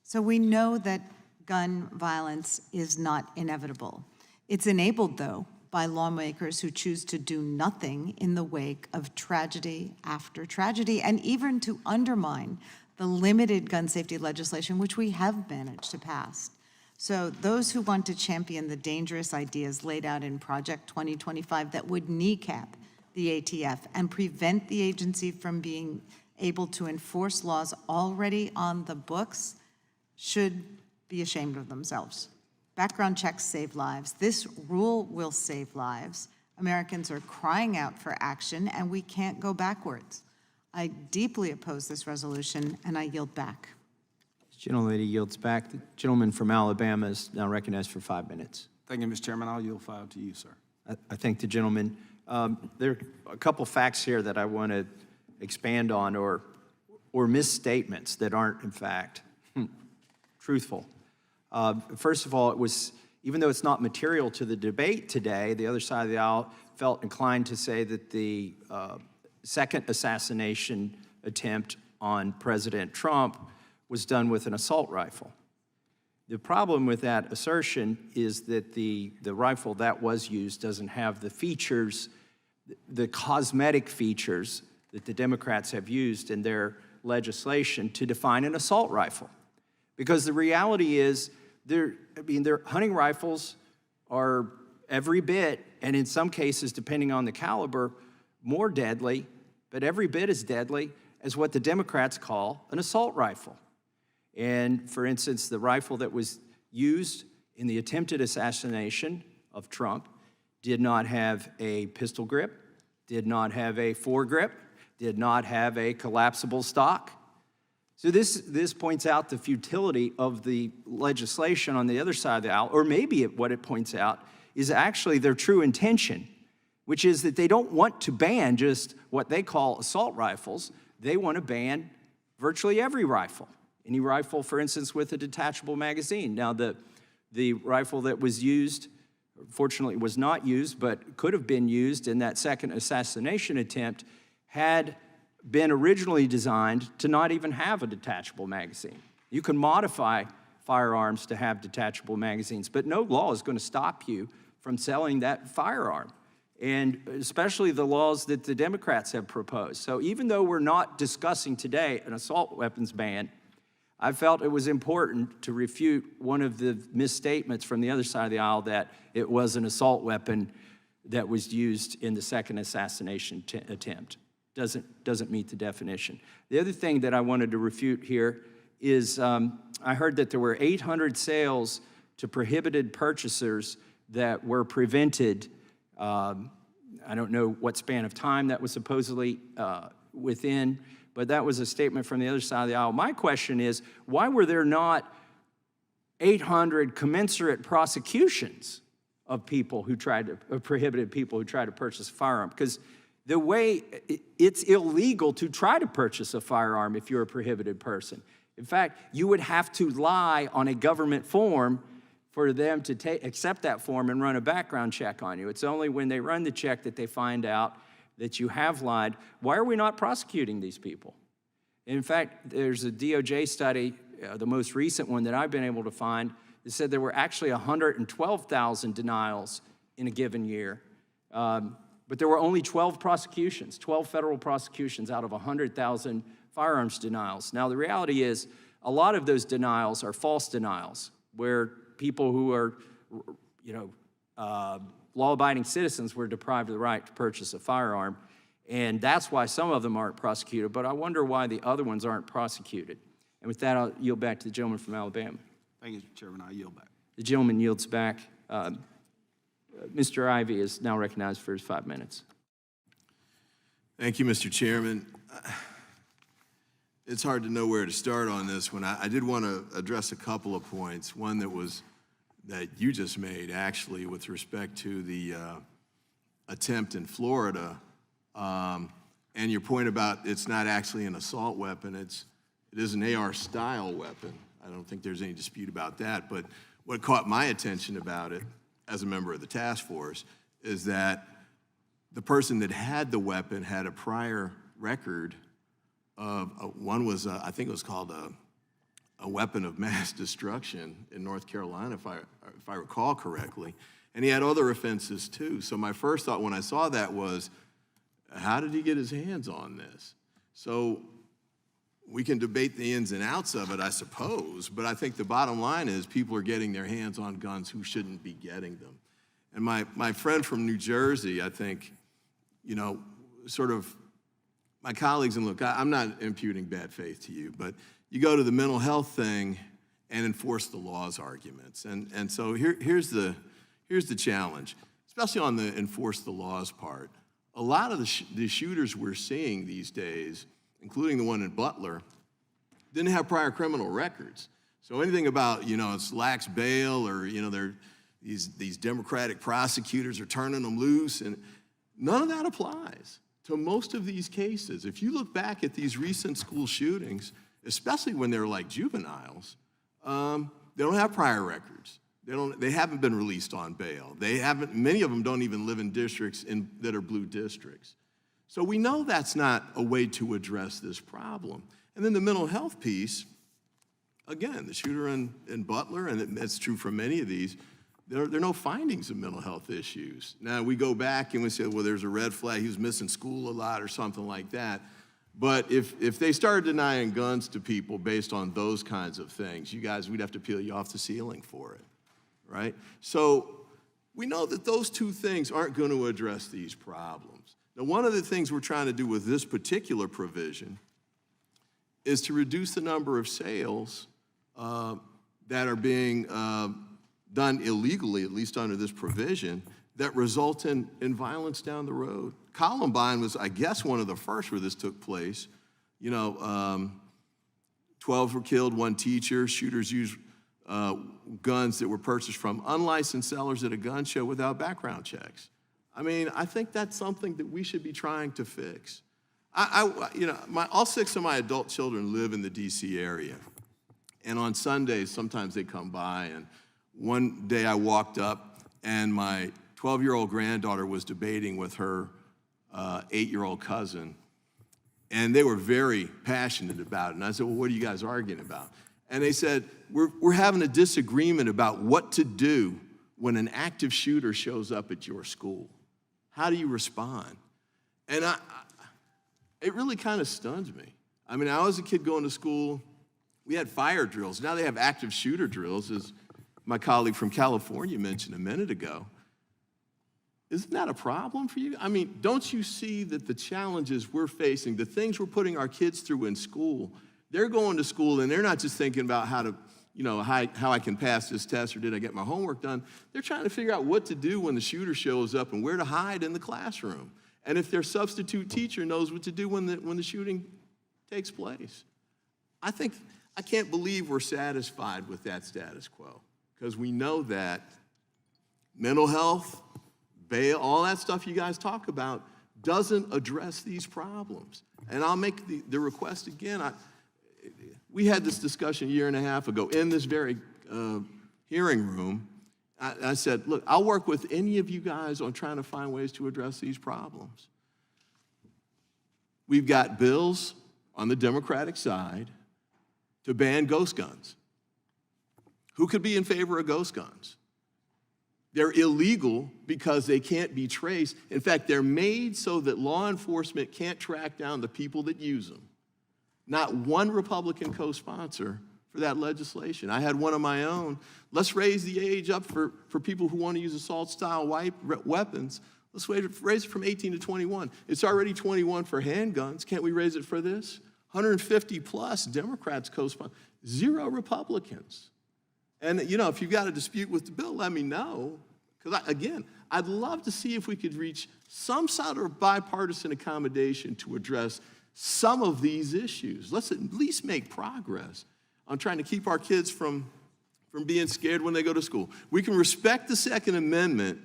So we know that gun violence is not inevitable. It's enabled, though, by lawmakers who choose to do nothing in the wake of tragedy after tragedy, and even to undermine the limited gun safety legislation which we have managed to pass. So those who want to champion the dangerous ideas laid out in Project 2025 that would kneecap the ATF and prevent the agency from being able to enforce laws already on the books should be ashamed of themselves. Background checks save lives. This rule will save lives. Americans are crying out for action, and we can't go backwards. I deeply oppose this resolution, and I yield back. The gentlelady yields back. The gentleman from Alabama is now recognized for 5 minutes. Thank you, Mr. Chairman. I'll yield 5 to you, sir. I thank the gentleman. There are a couple facts here that I want to expand on, or misstatements that aren't, in fact, truthful. First of all, it was, even though it's not material to the debate today, the other side of the aisle felt inclined to say that the second assassination attempt on President Trump was done with an assault rifle. The problem with that assertion is that the rifle that was used doesn't have the features, the cosmetic features that the Democrats have used in their legislation to define an assault rifle. Because the reality is, their hunting rifles are every bit, and in some cases, depending on the caliber, more deadly, but every bit as deadly as what the Democrats call an assault rifle. And for instance, the rifle that was used in the attempted assassination of Trump did not have a pistol grip, did not have a foregrip, did not have a collapsible stock. So this points out the futility of the legislation on the other side of the aisle, or maybe what it points out is actually their true intention, which is that they don't want to ban just what they call assault rifles. They want to ban virtually every rifle. Any rifle, for instance, with a detachable magazine. Now, the rifle that was used, fortunately was not used, but could have been used in that second assassination attempt, had been originally designed to not even have a detachable magazine. You can modify firearms to have detachable magazines, but no law is going to stop you from selling that firearm, and especially the laws that the Democrats have proposed. So even though we're not discussing today an assault weapons ban, I felt it was important to refute one of the misstatements from the other side of the aisle that it was an assault weapon that was used in the second assassination attempt. Doesn't meet the definition. The other thing that I wanted to refute here is I heard that there were 800 sales to prohibited purchasers that were prevented. I don't know what span of time that was supposedly within, but that was a statement from the other side of the aisle. My question is, why were there not 800 commensurate prosecutions of people who tried to, of prohibited people who tried to purchase a firearm? Because the way, it's illegal to try to purchase a firearm if you're a prohibited person. In fact, you would have to lie on a government form for them to accept that form and run a background check on you. It's only when they run the check that they find out that you have lied. Why are we not prosecuting these people? In fact, there's a DOJ study, the most recent one that I've been able to find, that said there were actually 112,000 denials in a given year. But there were only 12 prosecutions, 12 federal prosecutions out of 100,000 firearms denials. Now, the reality is a lot of those denials are false denials, where people who are, law-abiding citizens were deprived of the right to purchase a firearm, and that's why some of them aren't prosecuted, but I wonder why the other ones aren't prosecuted. And with that, I'll yield back to the gentleman from Alabama. Thank you, Mr. Chairman. I'll yield back. The gentleman yields back. Mr. Ivey is now recognized for his 5 minutes. Thank you, Mr. Chairman. It's hard to know where to start on this one. I did want to address a couple of points. One that you just made, actually, with respect to the attempt in Florida, and your point about it's not actually an assault weapon. It is an AR-style weapon. I don't think there's any dispute about that. But what caught my attention about it, as a member of the task force, is that the person that had the weapon had a prior record of, one was, I think it was called a weapon of mass destruction in North Carolina, if I recall correctly. And he had other offenses too. So my first thought when I saw that was, how did he get his hands on this? So we can debate the ins and outs of it, I suppose, but I think the bottom line is people are getting their hands on guns who shouldn't be getting them. And my friend from New Jersey, I think, sort of, my colleagues, and look, I'm not imputing bad faith to you, but you go to the mental health thing and enforce the laws arguments. And so here's the challenge. especially on the enforce the laws part. A lot of the shooters we're seeing these days, including the one in Butler, didn't have prior criminal records. So anything about, it's lax bail or, these Democratic prosecutors are turning them loose, and none of that applies to most of these cases. If you look back at these recent school shootings, especially when they're like juveniles, they don't have prior records. They haven't been released on bail. Many of them don't even live in districts that are blue districts. So we know that's not a way to address this problem. And then the mental health piece, again, the shooter in Butler, and that's true for many of these, there are no findings of mental health issues. Now, we go back and we say, well, there's a red flag, he was missing school a lot or something like that. But if they started denying guns to people based on those kinds of things, you guys, we'd have to peel you off the ceiling for it, right? So we know that those two things aren't going to address these problems. Now, one of the things we're trying to do with this particular provision is to reduce the number of sales that are being done illegally, at least under this provision, that result in violence down the road. Columbine was, I guess, one of the first where this took place. 12 were killed, 1 teacher. Shooters used guns that were purchased from unlicensed sellers at a gun show without background checks. I mean, I think that's something that we should be trying to fix. All 6 of my adult children live in the DC area. And on Sundays, sometimes they come by, and one day I walked up and my 12-year-old granddaughter was debating with her 8-year-old cousin, and they were very passionate about it. And I said, well, what are you guys arguing about? And they said, we're having a disagreement about what to do when an active shooter shows up at your school. How do you respond? And it really kind of stuns me. I mean, I was a kid going to school, we had fire drills. Now they have active shooter drills, as my colleague from California mentioned a minute ago. Isn't that a problem for you? I mean, don't you see that the challenges we're facing, the things we're putting our kids through in school, they're going to school and they're not just thinking about how I can pass this test or did I get my homework done. They're trying to figure out what to do when the shooter shows up and where to hide in the classroom. And if their substitute teacher knows what to do when the shooting takes place. I can't believe we're satisfied with that status quo, because we know that mental health, bail, all that stuff you guys talk about doesn't address these problems. And I'll make the request again. We had this discussion a year and a half ago in this very hearing room. I said, look, I'll work with any of you guys on trying to find ways to address these problems. We've got bills on the Democratic side to ban ghost guns. Who could be in favor of ghost guns? They're illegal because they can't be traced. In fact, they're made so that law enforcement can't track down the people that use them. Not one Republican co-sponsor for that legislation. I had one of my own. Let's raise the age up for people who want to use assault-style weapons. Let's raise it from 18 to 21. It's already 21 for handguns. Can't we raise it for this? 150 plus Democrats co-sponsor, 0 Republicans. And, if you've got a dispute with the bill, let me know. Because, again, I'd love to see if we could reach some sort of bipartisan accommodation to address some of these issues. Let's at least make progress on trying to keep our kids from being scared when they go to school. We can respect the Second Amendment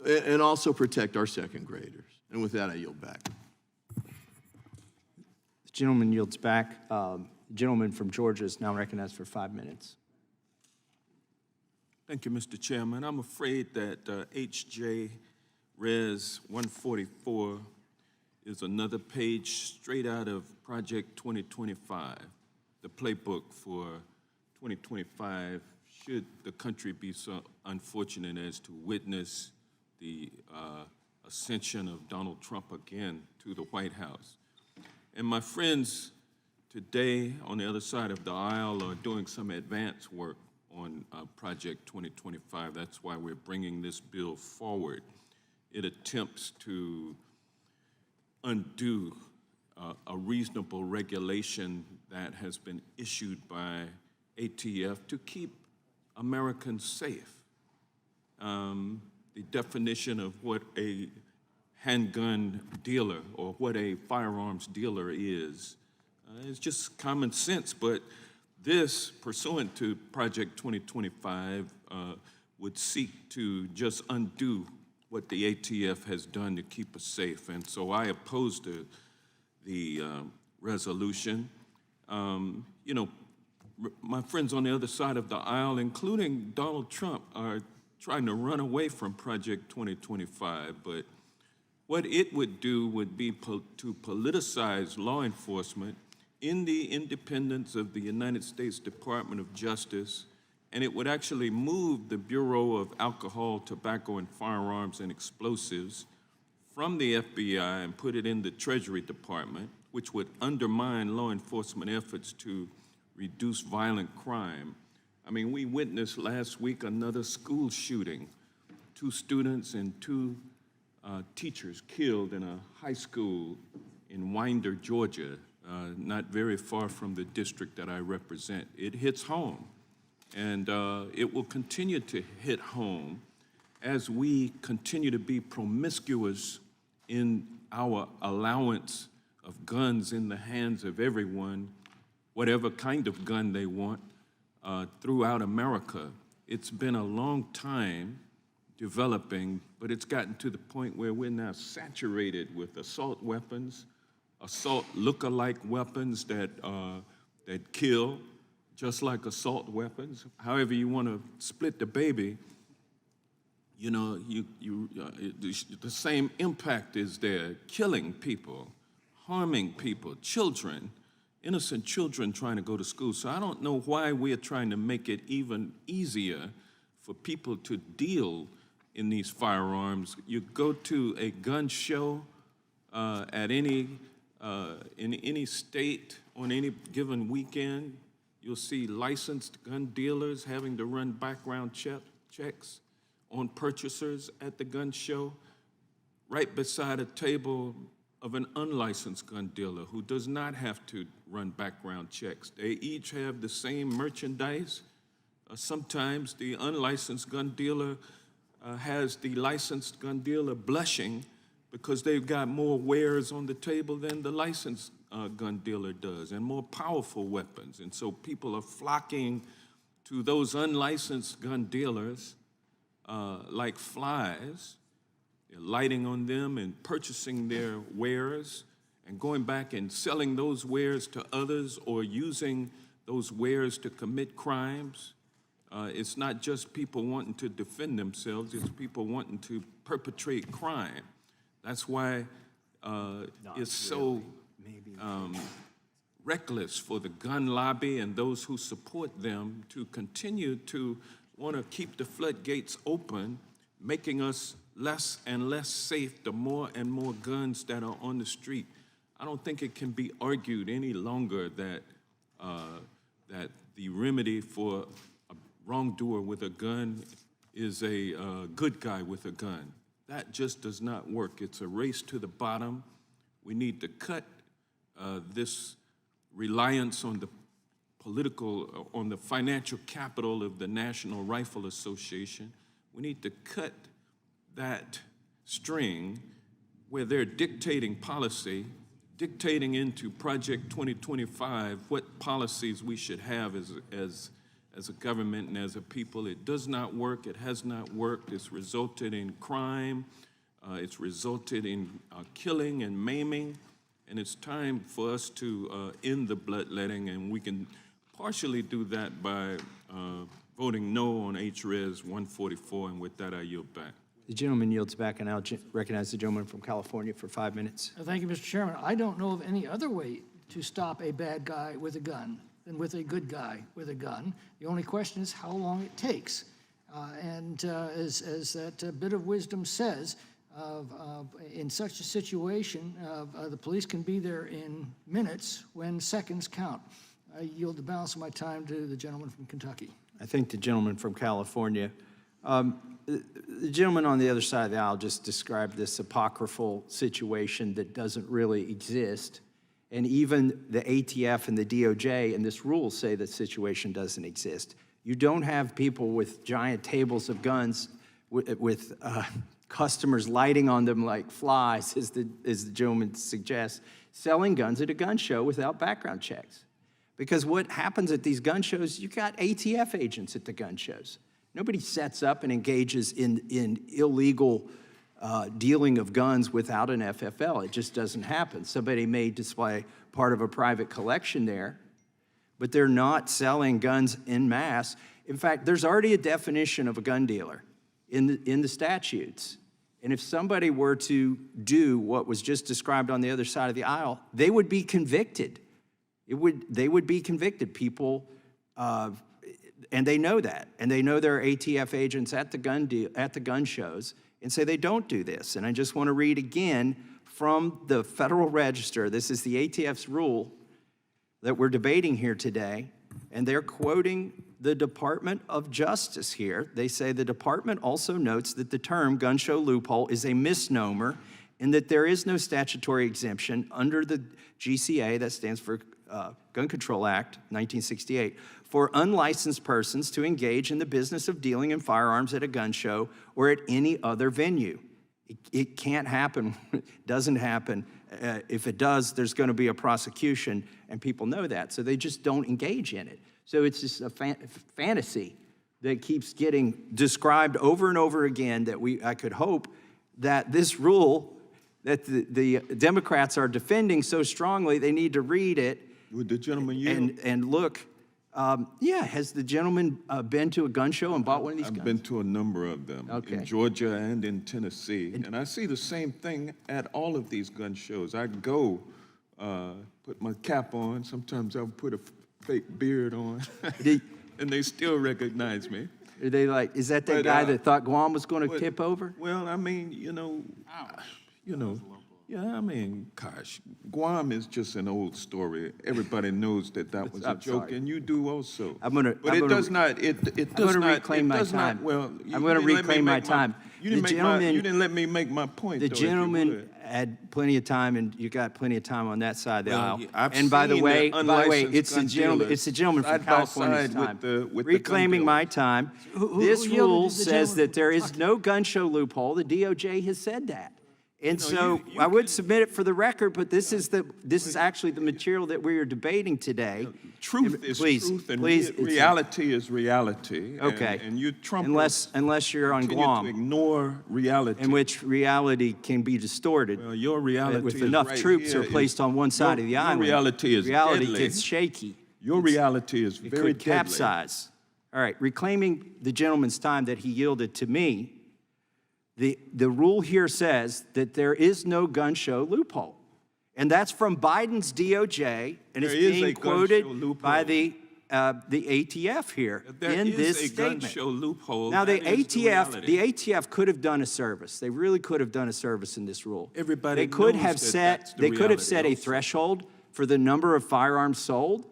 and also protect our second graders. And with that, I yield back. The gentleman yields back. The gentleman from Georgia is now recognized for 5 minutes. Thank you, Mr. Chairman. I'm afraid that HJ Res 144 is another page straight out of Project 2025, the playbook for 2025, should the country be so unfortunate as to witness the ascension of Donald Trump again to the White House. And my friends today on the other side of the aisle are doing some advance work on Project 2025. That's why we're bringing this bill forward. It attempts to undo a reasonable regulation that has been issued by ATF to keep Americans safe. the definition of what a handgun dealer or what a firearms dealer is. It's just common sense, but this, pursuant to Project 2025, would seek to just undo what the ATF has done to keep us safe. And so I oppose the resolution. You know, my friends on the other side of the aisle, including Donald Trump, are trying to run away from Project 2025, but what it would do would be to politicize law enforcement in the independence of the United States Department of Justice, and it would actually move the Bureau of Alcohol, Tobacco, and Firearms and Explosives from the FBI and put it in the Treasury Department, which would undermine law enforcement efforts to reduce violent crime. I mean, we witnessed last week another school shooting, 2 students and 2 teachers killed in a high school in Winder, Georgia, not very far from the district that I represent. It hits home, and it will continue to hit home as we continue to be promiscuous in our allowance of guns in the hands of everyone, whatever kind of gun they want, throughout America. It's been a long time developing, but it's gotten to the point where we're now saturated with assault weapons, assault look-alike weapons that kill, just like assault weapons. However you want to split the baby, you know, the same impact is there, killing people, harming people, children, innocent children trying to go to school. So I don't know why we are trying to make it even easier for people to deal in these firearms. You go to a gun show at in any state on any given weekend, you'll see licensed gun dealers having to run background checks on purchasers at the gun show, right beside a table of an unlicensed gun dealer who does not have to run background checks. They each have the same merchandise. Sometimes the unlicensed gun dealer has the licensed gun dealer blushing because they've got more wares on the table than the licensed gun dealer does, and more powerful weapons. And so people are flocking to those unlicensed gun dealers like flies. They're lighting on them and purchasing their wares and going back and selling those wares to others or using those wares to commit crimes. It's not just people wanting to defend themselves, it's people wanting to perpetrate crime. That's why it's so reckless for the gun lobby and those who support them to continue to want to keep the floodgates open, making us less and less safe the more and more guns that are on the street. I don't think it can be argued any longer that that the remedy for a wrongdoer with a gun is a good guy with a gun. That just does not work. It's a race to the bottom. We need to cut this reliance on the on the financial capital of the National Rifle Association. We need to cut that string where they're dictating policy, dictating into Project 2025 what policies we should have as a government and as a people. It does not work. It has not worked. It's resulted in crime. It's resulted in killing and maiming. And it's time for us to end the bloodletting, and we can partially do that by voting no on HRES 144, and with that, I yield back. The gentleman yields back, and I'll recognize the gentleman from California for 5 minutes. Thank you, Mr. Chairman. I don't know of any other way to stop a bad guy with a gun than with a good guy with a gun. The only question is how long it takes. As that bit of wisdom says, in such a situation, the police can be there in minutes when seconds count. I yield the balance of my time to the gentleman from Kentucky. I think the gentleman from California. The gentleman on the other side of the aisle just described this apocryphal situation that doesn't really exist. And even the ATF and the DOJ and this rule say that situation doesn't exist. You don't have people with giant tables of guns with customers lighting on them like flies, as the gentleman suggests, selling guns at a gun show without background checks. Because what happens at these gun shows, you got ATF agents at the gun shows. Nobody sets up and engages in illegal dealing of guns without an FFL. It just doesn't happen. Somebody may display part of a private collection there, but they're not selling guns en masse. In fact, there's already a definition of a gun dealer in the statutes. And if somebody were to do what was just described on the other side of the aisle, they would be convicted. They would be convicted. People, and they know that. And they know there are ATF agents at the gun shows, and say they don't do this. And I just want to read again from the Federal Register. This is the ATF's rule that we're debating here today, and they're quoting the Department of Justice here. They say the department also notes that the term gun show loophole is a misnomer and that there is no statutory exemption under the GCA, that stands for Gun Control Act, 1968, for unlicensed persons to engage in the business of dealing in firearms at a gun show or at any other venue. It can't happen, doesn't happen. If it does, there's going to be a prosecution, and people know that, so they just don't engage in it. So it's just a fantasy that keeps getting described over and over again that I could hope that this rule that the Democrats are defending so strongly, they need to read it. Would the gentleman yield? And look, yeah, has the gentleman been to a gun show and bought one of these guns? I've been to a number of them, in Georgia and in Tennessee, and I see the same thing at all of these gun shows. I go, put my cap on, sometimes I'll put a fake beard on, and they still recognize me. Are they like, is that guy that thought Guam was going to tip over? Well, I mean, yeah, I mean, gosh, Guam is just an old story. Everybody knows that was a joke, and you do also. But it does not. It does not reclaim my time. Well, I'm going to reclaim my time. You didn't let me make my point. The gentleman had plenty of time, and you got plenty of time on that side of the aisle. And by the way, it's the gentleman from California's time. Reclaiming my time. This rule says that there is no gun show loophole. The DOJ has said that. And so I would submit it for the record, but this is actually the material that we are debating today. Truth is truth, and reality is reality. Okay. And you Trump unless you're on Guam, to ignore reality, in which reality can be distorted. Well, your reality with is enough right troops here are placed on one side of the island. Reality is deadly. Gets shaky. Your reality is very deadly. It could capsize. All right, reclaiming the gentleman's time that he yielded to me. The rule here says that there is no gun show loophole. And that's from Biden's DOJ, and it's being quoted by the ATF here in this statement. There is a gun show loophole. Now, the ATF could have done a service. They really could have done a service in this rule. Everybody They could knows have that set. that's the They could have set a reality also. threshold for the number of firearms sold,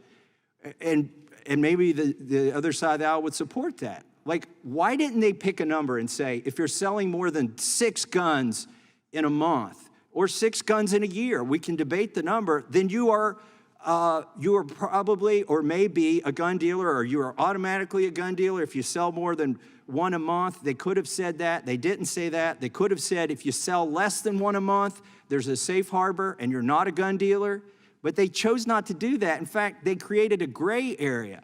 and maybe the other side of the aisle would support that. Like, why didn't they pick a number and say, if you're selling more than 6 guns in a month or 6 guns in a year, we can debate the number, then you are probably or may be a gun dealer, or you are automatically a gun dealer if you sell more than 1 a month. They could have said that. They didn't say that. They could have said if you sell less than 1 a month, there's a safe harbor and you're not a gun dealer. But they chose not to do that. In fact, they created a gray area.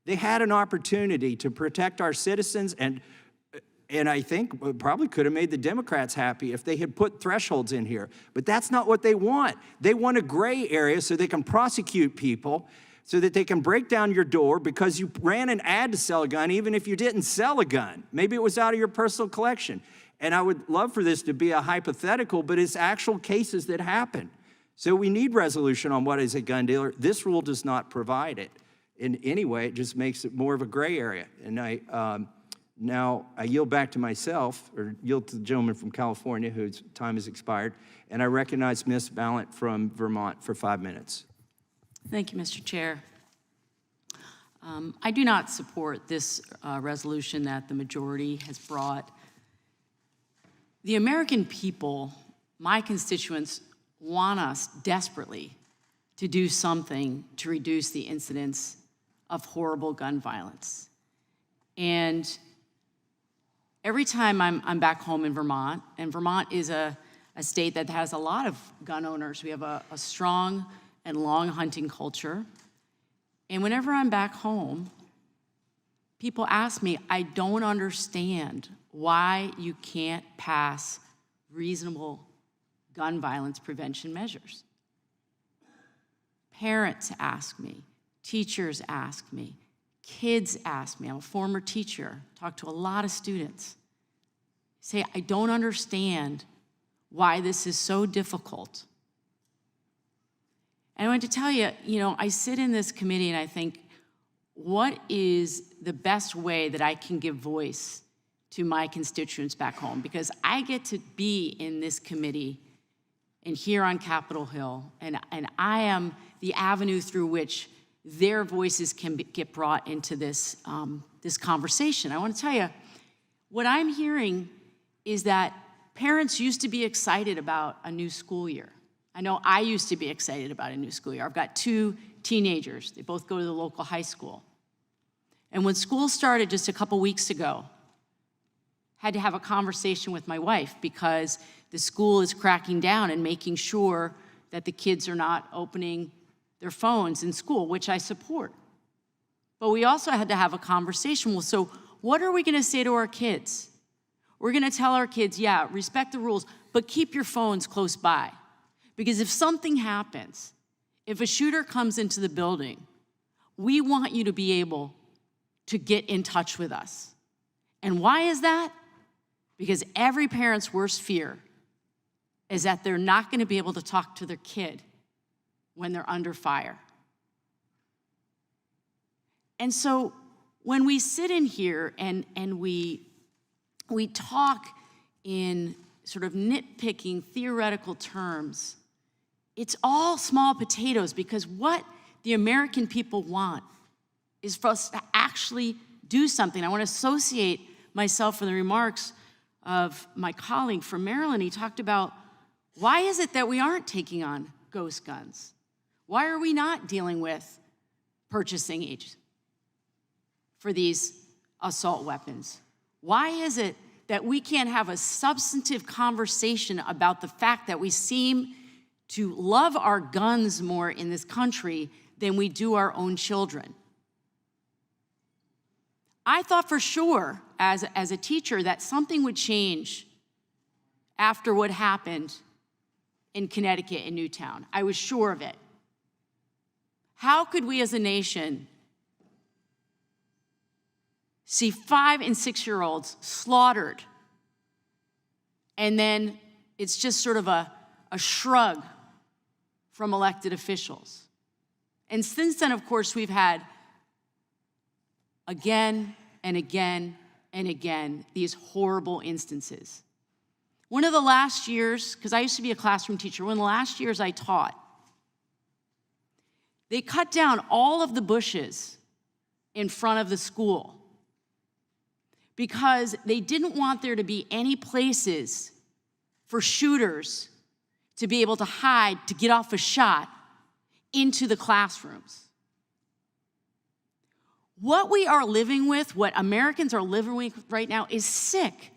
They had an opportunity to protect our citizens, and I think probably could have made the Democrats happy if they had put thresholds in here. But that's not what they want. They want a gray area so they can prosecute people, so that they can break down your door because you ran an ad to sell a gun even if you didn't sell a gun. Maybe it was out of your personal collection. And I would love for this to be a hypothetical, but it's actual cases that happen. So we need resolution on what is a gun dealer. This rule does not provide it. In any way, it just makes it more of a gray area. And now I yield back to myself, or yield to the gentleman from California whose time has expired, and I recognize Ms. Ballant from Vermont for 5 minutes. Thank you, Mr. Chair. I do not support this resolution that the majority has brought. The American people, my constituents, want us desperately to do something to reduce the incidence of horrible gun violence. And every time I'm back home in Vermont, and Vermont is a state that has a lot of gun owners. We have a strong and long hunting culture. And whenever I'm back home, people ask me, I don't understand why you can't pass reasonable gun violence prevention measures. Parents ask me, teachers ask me, kids ask me. I'm a former teacher, talk to a lot of students. Say, I don't understand why this is so difficult. And I want to tell you, I sit in this committee and I think, what is the best way that I can give voice to my constituents back home? Because I get to be in this committee and here on Capitol Hill, and I am the avenue through which their voices can get brought into this, this conversation. I want to tell you, what I'm hearing is that parents used to be excited about a new school year. I know I used to be excited about a new school year. I've got 2 teenagers. They both go to the local high school. And when school started just a couple weeks ago, had to have a conversation with my wife because the school is cracking down and making sure that the kids are not opening their phones in school, which I support. But we also had to have a conversation. Well, so what are we going to say to our kids? We're going to tell our kids, yeah, respect the rules, but keep your phones close by. Because if something happens, if a shooter comes into the building, we want you to be able to get in touch with us. And why is that? Because every parent's worst fear is that they're not going to be able to talk to their kid when they're under fire. And so when we sit in here and we talk in sort of nitpicking theoretical terms, it's all small potatoes, because what the American people want is for us to actually do something. I want to associate myself with the remarks of my colleague from Maryland. He talked about, why is it that we aren't taking on ghost guns? Why are we not dealing with purchasing age for these assault weapons? Why is it that we can't have a substantive conversation about the fact that we seem to love our guns more in this country than we do our own children? I thought for sure as a teacher that something would change after what happened in Connecticut in Newtown. I was sure of it. How could we as a nation see 5- and 6-year-olds slaughtered, and then it's just sort of a shrug from elected officials? And since then, of course, we've had again and again and again these horrible instances. One of the last years, because I used to be a classroom teacher, one of the last years I taught, they cut down all of the bushes in front of the school because they didn't want there to be any places for shooters to be able to hide, to get off a shot into the classrooms. What we are living with, what Americans are living with right now, is sick.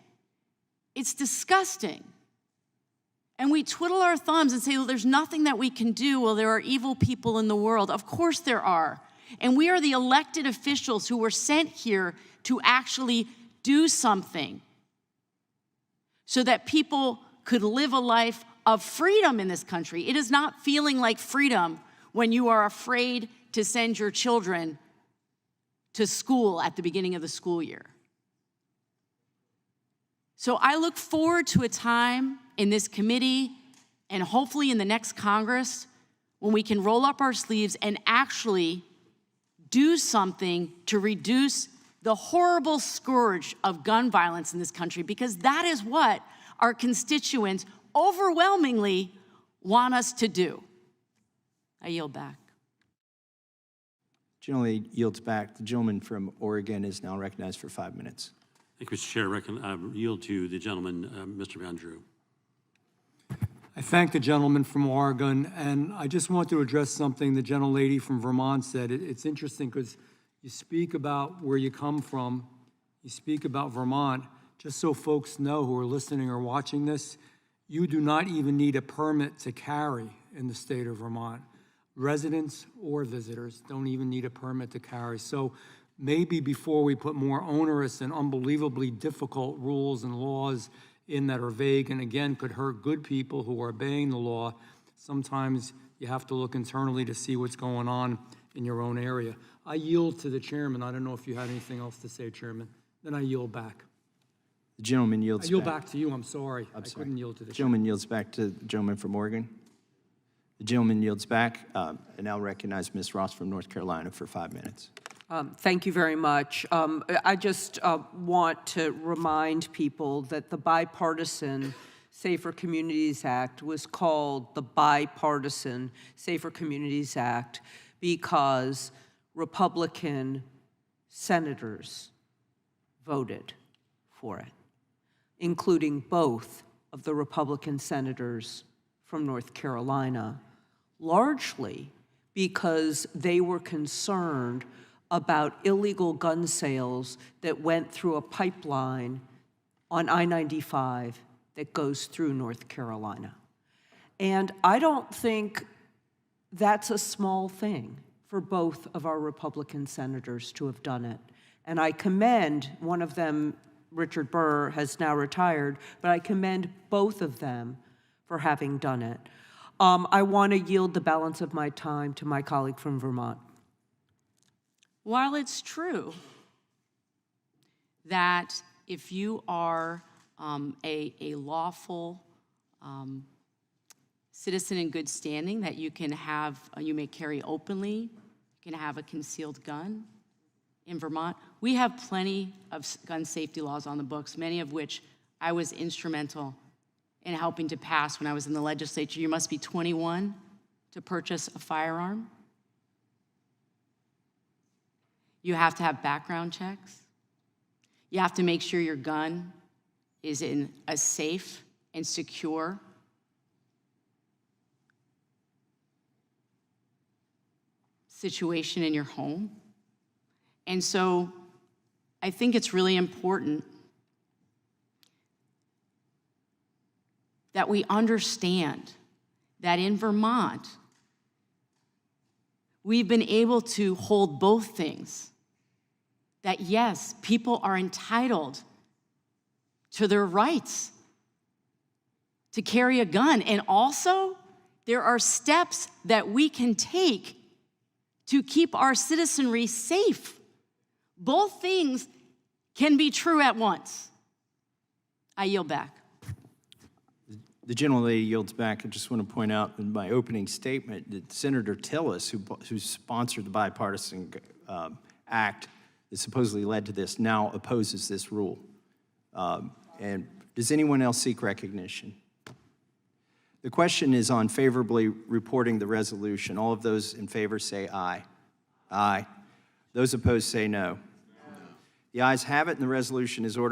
It's disgusting. And we twiddle our thumbs and say, well, there's nothing that we can do. Well, there are evil people in the world. Of course there are. And we are the elected officials who were sent here to actually do something so that people could live a life of freedom in this country. It is not feeling like freedom when you are afraid to send your children to school at the beginning of the school year. So I look forward to a time in this committee and hopefully in the next Congress when we can roll up our sleeves and actually do something to reduce the horrible scourge of gun violence in this country, because that is what our constituents overwhelmingly want us to do. I yield back. Generally yields back. The gentleman from Oregon is now recognized for 5 minutes. Thank you, Mr. Chair. I yield to the gentleman, Mr. Van Drew. I thank the gentleman from Oregon, and I just want to address something the gentlelady from Vermont said. It's interesting because you speak about where you come from, you speak about Vermont. just so folks know who are listening or watching this, you do not even need a permit to carry in the state of Vermont. Residents or visitors don't even need a permit to carry. So maybe before we put more onerous and unbelievably difficult rules and laws in that are vague and again could hurt good people who are obeying the law, sometimes you have to look internally to see what's going on in your own area. I yield to the chairman. I don't know if you had anything else to say, Chairman. Then I yield back. The gentleman yields I yield back. back to you. I'm sorry. I couldn't yield to the The gentleman yields back to the gentleman from Oregon. The gentleman yields back. I now recognize Ms. Ross from North Carolina for 5 minutes. Thank you very much. I just want to remind people that the Bipartisan Safer Communities Act was called the Bipartisan Safer Communities Act because Republican senators voted for it, including both of the Republican senators from North Carolina, largely because they were concerned about illegal gun sales that went through a pipeline on I-95 that goes through North Carolina. And I don't think that's a small thing for both of our Republican senators to have done it. And I commend one of them, Richard Burr, has now retired, but I commend both of them for having done it. I want to yield the balance of my time to my colleague from Vermont. While it's true that if you are a lawful citizen in good standing, that you can have, you may carry openly, you can have a concealed gun in Vermont. We have plenty of gun safety laws on the books, many of which I was instrumental in helping to pass when I was in the legislature. You must be 21 to purchase a firearm. You have to have background checks. You have to make sure your gun is in a safe and secure situation in your home. And so I think it's really important that we understand that in Vermont, we've been able to hold both things. That yes, people are entitled to their rights to carry a gun. And also, there are steps that we can take to keep our citizenry safe. Both things can be true at once. I yield back. The gentlelady yields back. I just want to point out in my opening statement that Senator Tillis, who sponsored the bipartisan act that supposedly led to this, now opposes this rule. And does anyone else seek recognition? The question is on favorably reporting the resolution. All of those in favor say aye. Aye. Those opposed say no. The ayes have it, and the resolution is ordered.